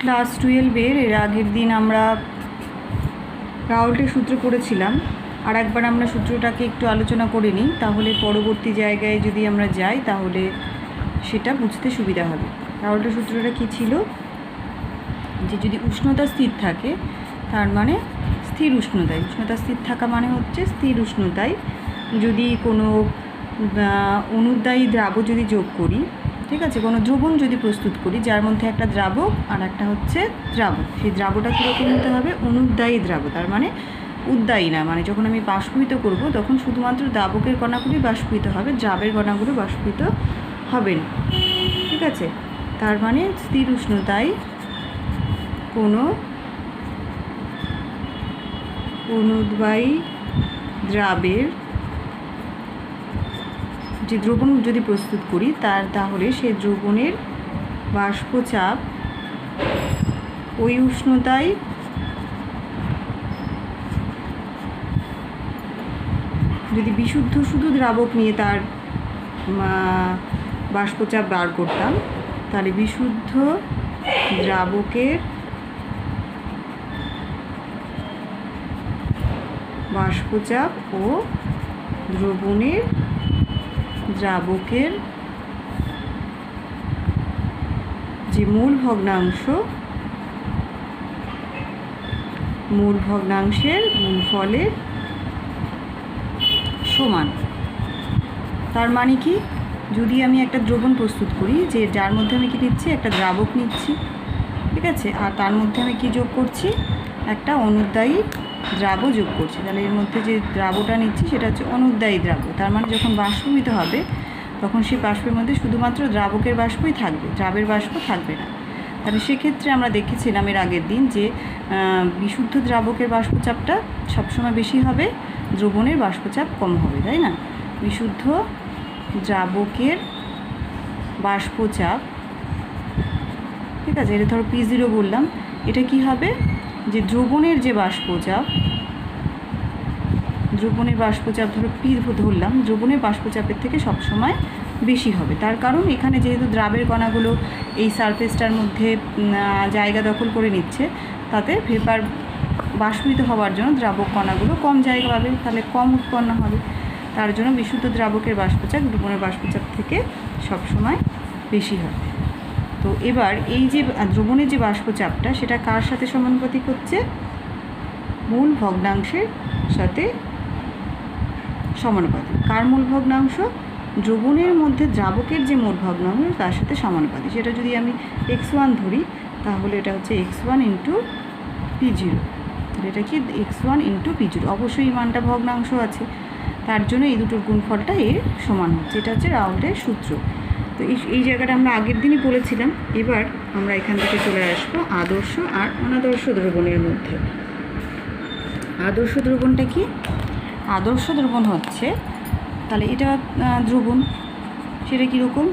Class 12-এর এর আগের দিন আমরা রাউল্টের সূত্র পড়েছিলাম। আর একবার আমরা সূত্রটাকে একটু আলোচনা করে নিই, তাহলে পরবর্তী জায়গায় যদি আমরা যাই তাহলে সেটা বুঝতে সুবিধা হবে। রাউল্টের সূত্রটা কী ছিল, যে যদি উষ্ণতা স্থির থাকে তার মানে স্থির উষ্ণতায়, উষ্ণতা স্থির থাকা মানে হচ্ছে স্থির উষ্ণতায় যদি কোনো অনুদ্বায়ী দ্রাবক যদি যোগ করি, ঠিক আছে, কোনো দ্রবণ যদি প্রস্তুত করি যার মধ্যে একটা দ্রাবক আর একটা হচ্ছে দ্রাবক, সেই দ্রাবকটা কীরকম হতে হবে, অনুদ্বায়ী দ্রাবক। তার মানে উদ্বায়ী না, মানে যখন আমি বাষ্পীভূত করব তখন শুধুমাত্র দ্রাবকের কণাগুলি বাষ্পীভূত হবে, দ্রাবের কণাগুলো বাষ্পীভূত হবে না, ঠিক আছে। তার মানে স্থির উষ্ণতায় কোনো অনুদ্বায়ী দ্রাবের যে দ্রবণ যদি প্রস্তুত করি তাহলে সেই দ্রবণের বাষ্পচাপ ওই উষ্ণতায় যদি বিশুদ্ধ শুধু দ্রাবক নিয়ে তার বাষ্পচাপ বার করতাম, তাহলে বিশুদ্ধ দ্রাবকের বাষ্পচাপ ও দ্রাবকের যে মূল ভগ্নাংশের গুণফলের সমান। তার মানে কি, যদি আমি একটা দ্রবণ প্রস্তুত করি যে যার মধ্যে আমি কি নিচ্ছি, একটা দ্রাবক নিচ্ছি, ঠিক আছে, আর তার মধ্যে আমি কি যোগ করছি, একটা অনুদ্বায়ী দ্রাবক যোগ করছি, তাহলে এর মধ্যে যে দ্রাবকটা নিচ্ছি সেটা হচ্ছে অনুদ্বায়ী দ্রাবক। তার মানে যখন বাষ্পীভূত হবে তখন সেই বাষ্পের মধ্যে শুধুমাত্র দ্রাবকের বাষ্পই থাকবে, দ্রাবের বাষ্প থাকবে না। তাহলে সেক্ষেত্রে আমরা দেখেছিলাম এর আগের দিন যে বিশুদ্ধ দ্রাবকের বাষ্পচাপটা সবসময় বেশি হবে, দ্রবণের বাষ্পচাপ কম হবে, তাই না। বিশুদ্ধ দ্রাবকের বাষ্পচাপ, ঠিক আছে, এটা ধরো P0 বললাম, এটা কি হবে, যে দ্রবণের যে বাষ্পচাপ, দ্রবণের বাষ্পচাপ ধরো P ধরলাম, দ্রবণের বাষ্পচাপের থেকে সবসময় বেশি হবে। তার কারণ এখানে যেহেতু দ্রাবের কণাগুলো এই সারফেসটার মধ্যে জায়গা দখল করে নিচ্ছে, তাতে ভেপার বাষ্পীভূত হওয়ার জন্য দ্রাবক কণাগুলো কম জায়গা পাবে, তাহলে কম উৎপন্ন হবে। তার জন্য বিশুদ্ধ দ্রাবকের বাষ্পচাপ দ্রবণের বাষ্পচাপ থেকে সবসময় বেশি হবে। তো এবার এই যে দ্রবণের যে বাষ্পচাপটা সেটা কার সাথে সমানুপাতিক হচ্ছে, মূল ভগ্নাংশের সাথে সমানুপাতিক। কার মূল ভগ্নাংশ, দ্রবণের মধ্যে দ্রাবকের যে মূল ভগ্নাংশ তার সাথে সমানুপাতিক। সেটা যদি আমি x1 ধরি তাহলে এটা হচ্ছে x1 ইন্টু P0, এটা কি x1 ইন্টু P0, অবশ্যই এই মানটা ভগ্নাংশ আছে, তার জন্য এই দুটোর গুণফলটা এর সমান হচ্ছে। এটা হচ্ছে রাউল্টের সূত্র। তো এই জায়গাটা আমরা আগের দিনই বলেছিলাম। এবার আমরা এখান থেকে চলে আসবো আদর্শ আর অনাদর্শ দ্রবণের মধ্যে। আদর্শ দ্রবণটা কি, আদর্শ দ্রবণ হচ্ছে, তাহলে এটা দ্রবণ, সেটা কীরকম,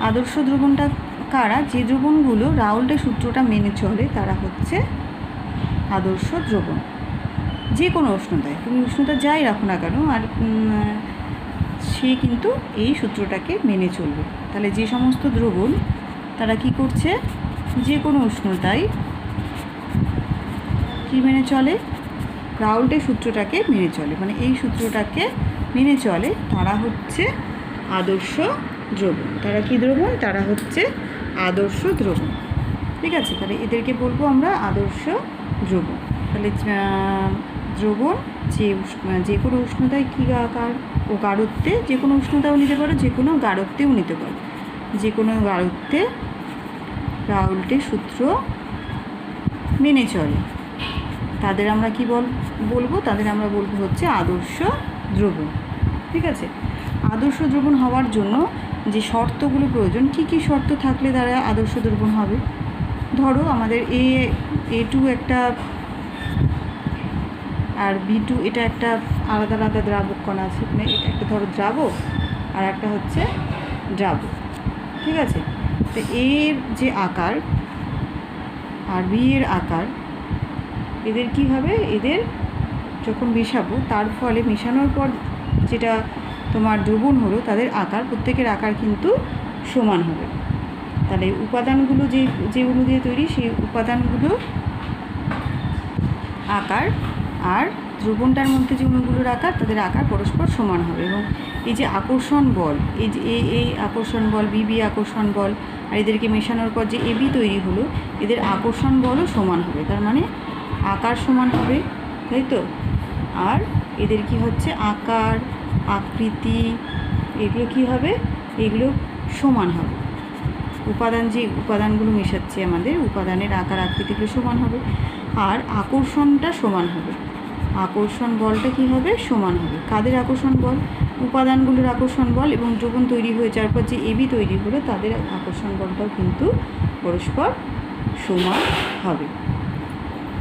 আদর্শ দ্রবণটা কারা, যে দ্রবণগুলো রাউল্টের সূত্রটা মেনে চলে তারা হচ্ছে আদর্শ দ্রবণ। যে কোনো উষ্ণতায়, তুমি উষ্ণতা যাই রাখো না কেন, আর সে কিন্তু এই সূত্রটাকে মেনে চলবে। তাহলে যে সমস্ত দ্রবণ তারা কি করছে, যে কোনো উষ্ণতায় কি মেনে চলে, রাউল্টের সূত্রটাকে মেনে চলে, মানে এই সূত্রটাকে মেনে চলে, তারা হচ্ছে আদর্শ দ্রবণ। তারা কি দ্রবণ, তারা হচ্ছে আদর্শ দ্রবণ, ঠিক আছে। তাহলে এদেরকে বলবো আমরা আদর্শ দ্রবণ। তাহলে দ্রবণ যে কোনো উষ্ণতায় কী আকার ও গাঢ়ত্বে, যে কোনো উষ্ণতাও নিতে পারো, যে কোনো গাঢ়ত্বেও নিতে পারো, যে কোনো গাঢ়ত্বে রাউল্টের সূত্র মেনে চলে, তাদের আমরা কি বলবো, তাদের আমরা বলবো হচ্ছে আদর্শ দ্রবণ, ঠিক আছে। আদর্শ দ্রবণ হওয়ার জন্য যে শর্তগুলো প্রয়োজন, কী কী শর্ত থাকলে তারা আদর্শ দ্রবণ হবে, ধরো আমাদের A2 একটা আর B2 এটা একটা আলাদা আলাদা দ্রাবক কণা আছে, মানে একটা ধরো দ্রাবক আর একটা হচ্ছে দ্রাবক, ঠিক আছে। তো এর যে আকার আর বি এর আকার, এদের কি হবে, এদের যখন মেশাবো তার ফলে মেশানোর পর যেটা তোমার দ্রবণ হলো তাদের আকার, প্রত্যেকের আকার কিন্তু সমান হবে। তাহলে উপাদানগুলো যেগুলো দিয়ে তৈরি সেই উপাদানগুলো আকার আর দ্রবণটার মধ্যে যে অণুগুলোর আকার তাদের আকার পরস্পর সমান হবে। এবং এই যে আকর্ষণ বল, এই যে এই আকর্ষণ বল, বিবি আকর্ষণ বল, আর এদেরকে মেশানোর পর যে এবি তৈরি হলো, এদের আকর্ষণ বলও সমান হবে। তার মানে আকার সমান হবে, তাই তো? আর এদের কি হচ্ছে, আকার, আকৃতি, এগুলো কি হবে, এগুলো সমান হবে। যে উপাদানগুলো মেশাচ্ছে আমাদের, উপাদানের আকার আকৃতিগুলো সমান হবে। আর আকর্ষণটা সমান হবে, আকর্ষণ বলটা কি হবে, সমান হবে। কাদের আকর্ষণ বল? উপাদানগুলোর আকর্ষণ বল এবং দ্রবণ তৈরি হয়ে যাওয়ার পর যে এবি তৈরি হলো তাদের আকর্ষণ বলটাও কিন্তু পরস্পর সমান হবে।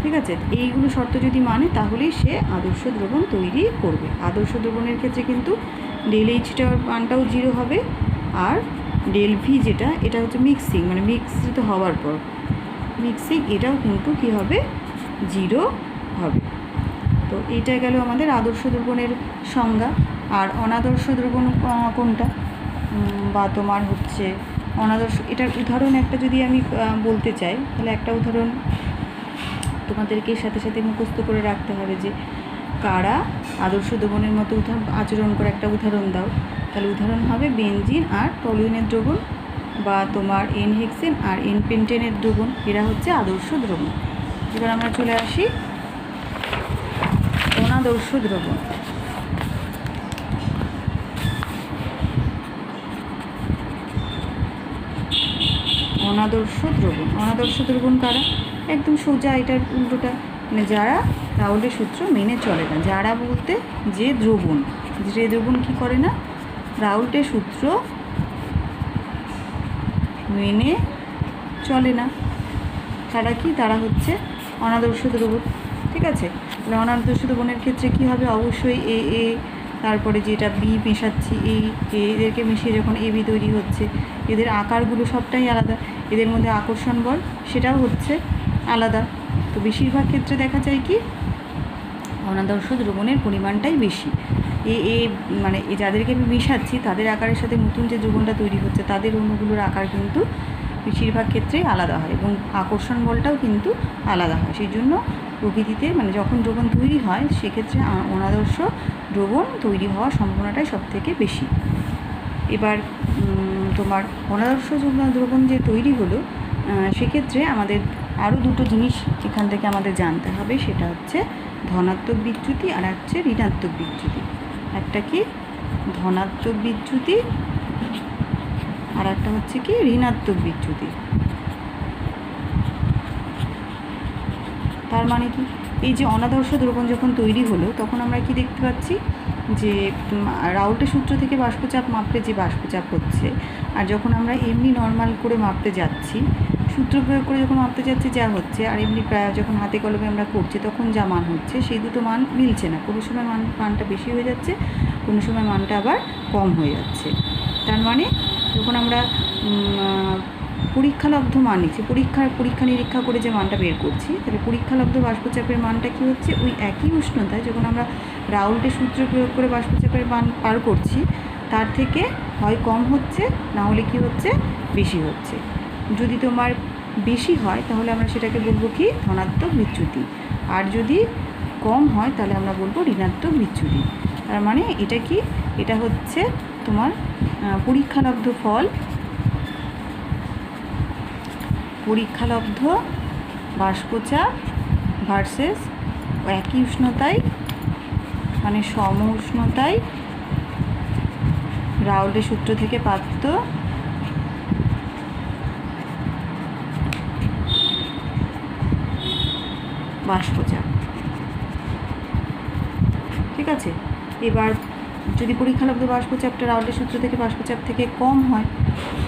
ঠিক আছে? এইগুলো শর্ত যদি মানে তাহলেই সে আদর্শ দ্রবণ তৈরি করবে। আদর্শ দ্রবণের ক্ষেত্রে কিন্তু ডেল এইচটার মানটাও 0 হবে, আর ডেল ভি যেটা, এটা হচ্ছে মিক্সিং, মানে মিক্সিত হওয়ার পর মিক্সিং, এটাও কিন্তু কী হবে, 0 হবে। তো এইটা গেল আমাদের আদর্শ দ্রবণের সংজ্ঞা। আর অনাদর্শ দ্রবণ কোনটা, বা তোমার হচ্ছে অনাদর্শ, এটার উদাহরণ একটা যদি আমি বলতে চাই, তাহলে একটা উদাহরণ তোমাদেরকে সাথে সাথে মুখস্থ করে রাখতে হবে যে কারা আদর্শ দ্রবণের মতো আচরণ করে, একটা উদাহরণ দাও। তাহলে উদাহরণ হবে বেনজিন আর টলুইনের দ্রবণ, বা তোমার এন হেক্সেন আর এন পেন্টেনের দ্রবণ, এরা হচ্ছে আদর্শ দ্রবণ। এবার আমরা চলে আসি অনাদর্শ দ্রবণ। অনাদর্শ দ্রবণ কারা? একদম সোজা, এটার উল্টোটা, মানে যারা রাউলের সূত্র মেনে চলে না। যারা বলতে যে দ্রবণ কী করে না, রাউলের সূত্র মেনে চলে না, তারা হচ্ছে অনাদর্শ দ্রবণ। ঠিক আছে? তাহলে অনাদর্শ দ্রবণের ক্ষেত্রে কী হবে, অবশ্যই এ তারপরে যেটা বি মেশাচ্ছি, এদেরকে মিশিয়ে যখন এবি তৈরি হচ্ছে, এদের আকারগুলো সবটাই আলাদা, এদের মধ্যে আকর্ষণ বল সেটাও হচ্ছে আলাদা। তো বেশিরভাগ ক্ষেত্রে দেখা যায় কি, অনাদর্শ দ্রবণের পরিমাণটাই বেশি। মানে যাদেরকে আমি মিশাচ্ছি তাদের আকারের সাথে নতুন যে দ্রবণটা তৈরি হচ্ছে তাদের অণুগুলোর আকার কিন্তু বেশিরভাগ ক্ষেত্রেই আলাদা হয়, এবং আকর্ষণ বলটাও কিন্তু আলাদা হয়। সেই জন্য প্রকৃতিতে মানে যখন দ্রবণ তৈরি হয় সেক্ষেত্রে অনাদর্শ দ্রবণ তৈরি হওয়ার সম্ভাবনাটাই সবথেকে বেশি। এবার তোমার অনাদর্শ দ্রবণ যে তৈরি হলো, সেক্ষেত্রে আমাদের আরও দুটো জিনিস এখান থেকে আমাদের জানতে হবে। সেটা হচ্ছে ধনাত্মক বিচ্যুতি আর হচ্ছে ঋণাত্মক বিচ্যুতি। একটা কি ধনাত্মক বিচ্যুতি আর একটা হচ্ছে কি ঋণাত্মক বিচ্যুতি। তার মানে কি, এই যে অনাদর্শ দ্রবণ যখন তৈরি হলো তখন আমরা কি দেখতে পাচ্ছি যে রাউল্টের সূত্র থেকে বাষ্পচাপ মাপলে যে বাষ্পচাপ হচ্ছে, আর যখন আমরা এমনি নর্মাল করে মাপতে যাচ্ছি, সূত্র প্রয়োগ করে যখন মাপতে যাচ্ছি যা হচ্ছে, আর এমনি যখন হাতে কলমে আমরা করছি তখন যা মান হচ্ছে, সেই দুটো মান মিলছে না। কোনো সময় মানটা বেশি হয়ে যাচ্ছে, কোনো সময় মানটা আবার কম হয়ে যাচ্ছে। তার মানে যখন আমরা পরীক্ষালব্ধ মান নিচ্ছি, পরীক্ষা নিরীক্ষা করে যে মানটা বের করছি, তাহলে পরীক্ষালব্ধ বাষ্পচাপের মানটা কী হচ্ছে, ওই একই উষ্ণতায় যখন আমরা রাউল্টের সূত্র প্রয়োগ করে বাষ্পচাপের মান পার করছি তার থেকে হয় কম হচ্ছে, না হলে কি হচ্ছে, বেশি হচ্ছে। যদি তোমার বেশি হয় তাহলে আমরা সেটাকে বলবো কি, ধনাত্মক বিচ্যুতি, আর যদি কম হয় তাহলে আমরা বলবো ঋণাত্মক বিচ্যুতি। তার মানে এটা কি, এটা হচ্ছে তোমার পরীক্ষালব্ধ ফল, পরীক্ষালব্ধ বাষ্পচাপ ভার্সেস একই উষ্ণতায়, মানে সম উষ্ণতায় রাউল্টের সূত্র থেকে প্রাপ্ত বাষ্পচাপ। ঠিক আছে? এবার যদি পরীক্ষালব্ধ বাষ্পচাপটা রাউল্টের সূত্র থেকে বাষ্পচাপ থেকে কম হয়,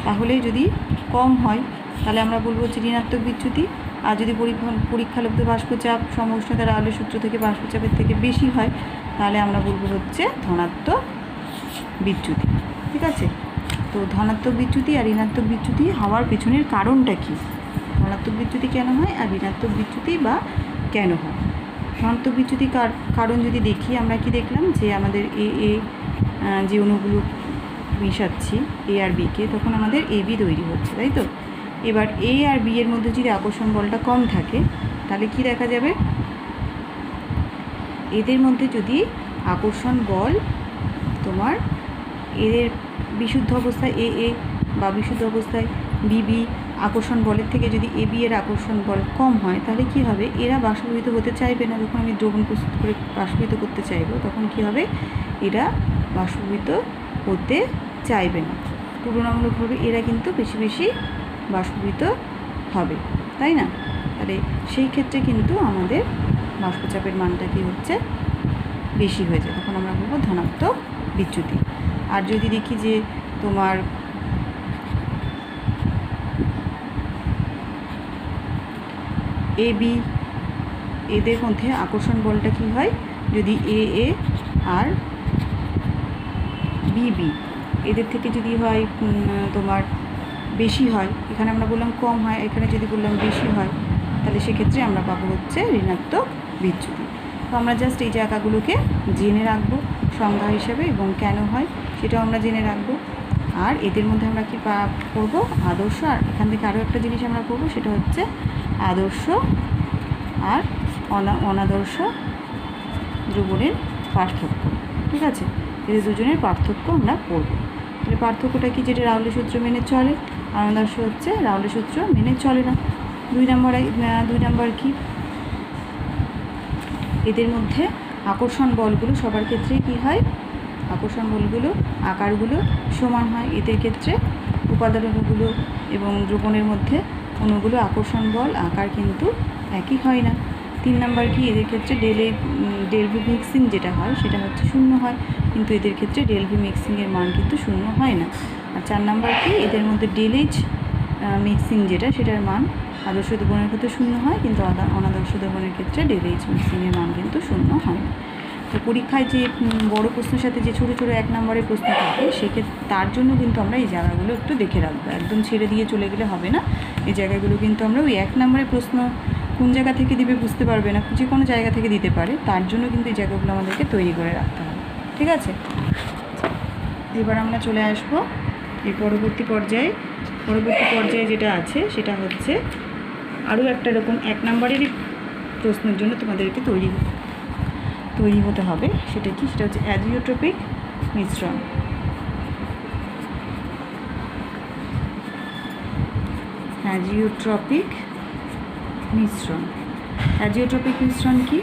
তাহলে যদি কম হয় তাহলে আমরা বলবো যে ঋণাত্মক বিচ্যুতি, আর যদি পরীক্ষালব্ধ বাষ্পচাপ সম উষ্ণতা রাউল্টের সূত্র থেকে বাষ্পচাপের থেকে বেশি হয় তাহলে আমরা বলবো হচ্ছে ধনাত্মক বিচ্যুতি। ঠিক আছে? তো ধনাত্মক বিচ্যুতি আর ঋণাত্মক বিচ্যুতি হওয়ার পেছনের কারণটা কী, ধনাত্মক বিচ্যুতি কেন হয় আর ঋণাত্মক বিচ্যুতি বা কেন হয়। ধনাত্মক বিচ্যুতি কারণ যদি দেখি, আমরা কি দেখলাম যে আমাদের যে অণুগুলো মেশাচ্ছি এ আর বিকে, তখন আমাদের এবি তৈরি হচ্ছে, তাই তো? এবার এ আর বি এর মধ্যে যদি আকর্ষণ বলটা কম থাকে তাহলে কি দেখা যাবে, এদের মধ্যে যদি আকর্ষণ বল তোমার এদের বিশুদ্ধ অবস্থায় এ এ বা বিশুদ্ধ অবস্থায় বি বি আকর্ষণ বলের থেকে যদি এ বি এর আকর্ষণ বল কম হয় তাহলে কি হবে, এরা বাষ্পীভূত হতে চাইবে না। যখন আমি দ্রবণ প্রস্তুত করে বাষ্পীভূত করতে চাইবো তখন কি হবে, এরা বাষ্পীভূত হতে চাইবে না। তুলনামূলকভাবে এরা কিন্তু বেশি বেশি বাষ্পীভূত হবে, তাই না? তাহলে সেই ক্ষেত্রে কিন্তু আমাদের বাষ্পচাপের মানটা কি হচ্ছে, বেশি হয়ে যায়, তখন আমরা বলবো ধনাত্মক বিচ্যুতি। আর যদি দেখি যে তোমার এ বি এদের মধ্যে আকর্ষণ বলটা কি হয়, যদি এ এ আর বি বি এদের থেকে যদি হয় তোমার বেশি হয়, এখানে আমরা বললাম কম হয়, এখানে যদি বললাম বেশি হয়, তাহলে সেক্ষেত্রে আমরা পাবো হচ্ছে ঋণাত্মক বিচ্যুতি। তো আমরা জাস্ট এই জায়গাগুলোকে জেনে রাখবো সংজ্ঞা হিসেবে, এবং কেন হয় সেটাও আমরা জেনে রাখবো। আর এদের মধ্যে আমরা কি পড়বো, আদর্শ, আর এখান থেকে আরও একটা জিনিস আমরা পড়বো, সেটা হচ্ছে আদর্শ আর অনাদর্শ দ্রবণের পার্থক্য। ঠিক আছে, এদের দুজনের পার্থক্য আমরা পড়বো। তাহলে পার্থক্যটা কি, যেটা রাউলের সূত্র মেনে চলে, আর অনাদর্শ হচ্ছে রাউলের সূত্র মেনে চলে না। 2 নম্বর কি, এদের মধ্যে আকর্ষণ বলগুলো সবার ক্ষেত্রেই কী হয়, আকর্ষণ বলগুলো আকারগুলো সমান হয়। এদের ক্ষেত্রে উপাদান অণুগুলো এবং দ্রবণের মধ্যে অণুগুলো আকর্ষণ বল আকার কিন্তু একই হয় না। 3 নম্বর কি, এদের ক্ষেত্রে ডেল ভি মিক্সিং যেটা হয় সেটা হচ্ছে 0 হয়, কিন্তু এদের ক্ষেত্রে ডেল ভি মিক্সিংয়ের মান কিন্তু 0 হয় না। আর 4 নম্বর কি, এদের মধ্যে ডেল এইচ মিক্সিং যেটা সেটার মান আদর্শ দ্রবণের ক্ষেত্রে 0 হয়, কিন্তু অনাদর্শ দ্রবণের ক্ষেত্রে ডেল এইচ মিক্সিংয়ের মান কিন্তু 0 হয় না। তো পরীক্ষায় যে বড় প্রশ্নের সাথে যে ছোটো ছোটো 1 নম্বরের প্রশ্ন থাকে সেক্ষেত্রে তার জন্য কিন্তু আমরা এই জায়গাগুলো একটু দেখে রাখবো, একদম ছেড়ে দিয়ে চলে গেলে হবে না। এই জায়গাগুলো কিন্তু আমরা ওই 1 নম্বরের প্রশ্ন কোন জায়গা থেকে দিবে বুঝতে পারবে না, যে কোনো জায়গা থেকে দিতে পারে, তার জন্য কিন্তু এই জায়গাগুলো আমাদেরকে তৈরি করে রাখতে হবে। ঠিক আছে, এবার আমরা চলে আসবো এই পরবর্তী পর্যায়ে যেটা আছে সেটা হচ্ছে আরও একটা রকম 1 নম্বরেরই প্রশ্নের জন্য তোমাদেরকে তৈরি হতে হবে। সেটা কি, সেটা হচ্ছে অ্যাজিওট্রপিক মিশ্রণ। অ্যাজিওট্রপিক মিশ্রণ কি,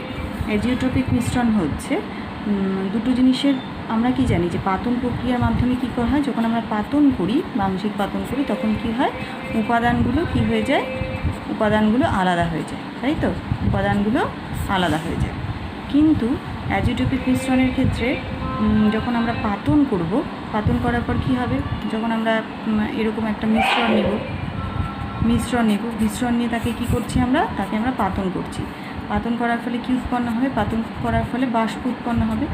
অ্যাজিওট্রপিক মিশ্রণ হচ্ছে দুটো জিনিসের, আমরা কি জানি যে পাতন প্রক্রিয়ার মাধ্যমে কী করা হয়, যখন আমরা পাতন করি, মাংসিক পাতন করি, তখন কি হয়, উপাদানগুলো কি হয়ে যায়, উপাদানগুলো আলাদা হয়ে যায়, তাই তো, উপাদানগুলো আলাদা হয়ে যায়। কিন্তু অ্যাজিওট্রপিক মিশ্রণের ক্ষেত্রে যখন আমরা পাতন করার পর কী হবে, যখন আমরা এরকম একটা মিশ্রণ নিয়ে তাকে কী করছি, তাকে আমরা পাতন করছি। পাতন করার ফলে কী উৎপন্ন হবে, পাতন করার ফলে বাষ্প উৎপন্ন হবে।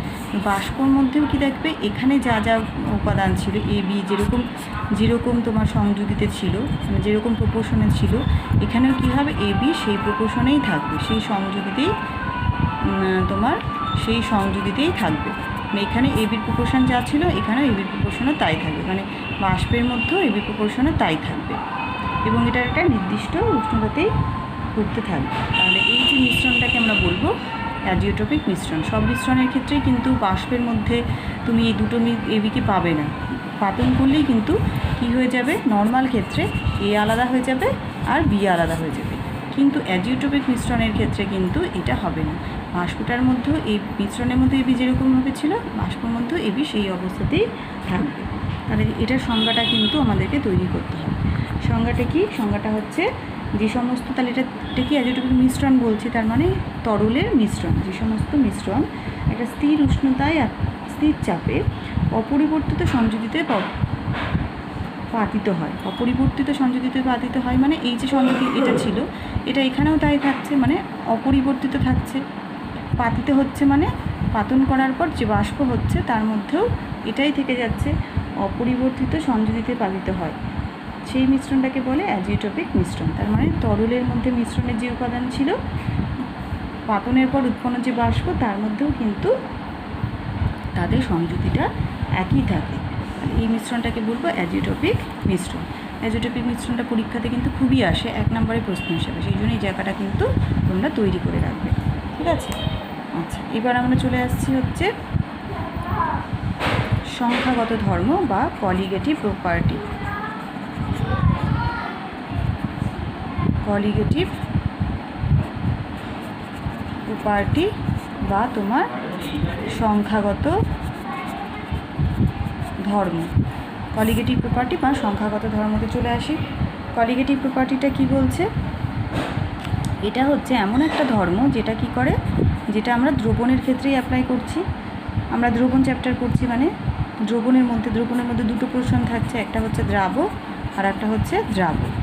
বাষ্পর মধ্যেও কি দেখবে, এখানে যা যা উপাদান ছিল এ বি যেরকম তোমার সংযোজিত ছিল, মানে যেরকম প্রপোর্শনে ছিল, এখানেও কী হবে, এ বি সেই প্রপোর্শনেই থাকবে, সেই সংযোজিতেই থাকবে। মানে এখানে এবির প্রপোর্শন যা ছিল এখানেও এবির প্রপোর্শনও তাই থাকবে, মানে বাষ্পের মধ্যেও এবির প্রপোর্শনও তাই থাকবে, এবং এটা একটা নির্দিষ্ট উষ্ণতাতেই করতে থাকবে। তাহলে এই যে মিশ্রণটাকে আমরা বলবো অ্যাজিওট্রপিক মিশ্রণ। সব মিশ্রণের ক্ষেত্রেই কিন্তু বাষ্পের মধ্যে তুমি এই দুটো এবিকে পাবে না, পাতন করলেই কিন্তু কী হয়ে যাবে, নর্মাল ক্ষেত্রে এ আলাদা হয়ে যাবে আর বি আলাদা হয়ে যাবে, কিন্তু অ্যাজিওট্রপিক মিশ্রণের ক্ষেত্রে কিন্তু এটা হবে না। বাষ্পটার মধ্যেও এই মিশ্রণের মধ্যে এবি যেরকমভাবে ছিল, বাষ্পর মধ্যেও এবি সেই অবস্থাতেই থাকবে। তাহলে এটার সংজ্ঞাটা কিন্তু আমাদেরকে তৈরি করতে হবে। সংজ্ঞাটা কি, সংজ্ঞাটা হচ্ছে যে সমস্ত, তাহলে এটা কি অ্যাজিওট্রপিক মিশ্রণ বলছি, তার মানে তরলের মিশ্রণ, যে সমস্ত মিশ্রণ একটা স্থির উষ্ণতায় স্থির চাপে অপরিবর্তিত সংযোজিতে পাতিত হয়, মানে এই যে সংযোজি এটা ছিল এটা এখানেও তাই থাকছে, মানে অপরিবর্তিত থাকছে। পাতিত হচ্ছে মানে পাতন করার পর যে বাষ্প হচ্ছে তার মধ্যেও এটাই থেকে যাচ্ছে, অপরিবর্তিত সংযোজিতে পাতিত হয়, সেই মিশ্রণটাকে বলে অ্যাজিওট্রপিক মিশ্রণ। তার মানে তরলের মধ্যে মিশ্রণের যে উপাদান ছিল, পাতনের পর উৎপন্ন যে বাষ্প, তার মধ্যেও কিন্তু তাদের সংযুতিটা একই থাকে। এই মিশ্রণটাকে বলবো অ্যাজিওট্রপিক মিশ্রণ। অ্যাজোট্রপিক মিশ্রণটা পরীক্ষাতে কিন্তু খুবই আসে, 1 নম্বরের প্রশ্ন হিসেবে, সেই জন্য এই জায়গাটা কিন্তু তোমরা তৈরি করে রাখবে। ঠিক আছে? আচ্ছা, এবার আমরা চলে আসছি হচ্ছে সংখ্যাগত ধর্ম বা কলিগেটিভ প্রপার্টি। কলিগেটিভ প্রপার্টি বা তোমার সংখ্যাগত ধর্ম। কলিগেটিভ প্রপার্টি বা সংখ্যাগত ধর্মতে চলে আসি। কলিগেটিভ প্রপার্টিটা কি বলছে? এটা হচ্ছে এমন একটা ধর্ম যেটা কি করে, যেটা আমরা দ্রবণের ক্ষেত্রেই অ্যাপ্লাই করছি। আমরা দ্রবণ চ্যাপ্টার করছি, মানে দ্রবণের মধ্যে দুটো পোর্শন থাকছে, একটা হচ্ছে দ্রাবক আর একটা হচ্ছে দ্রাবক।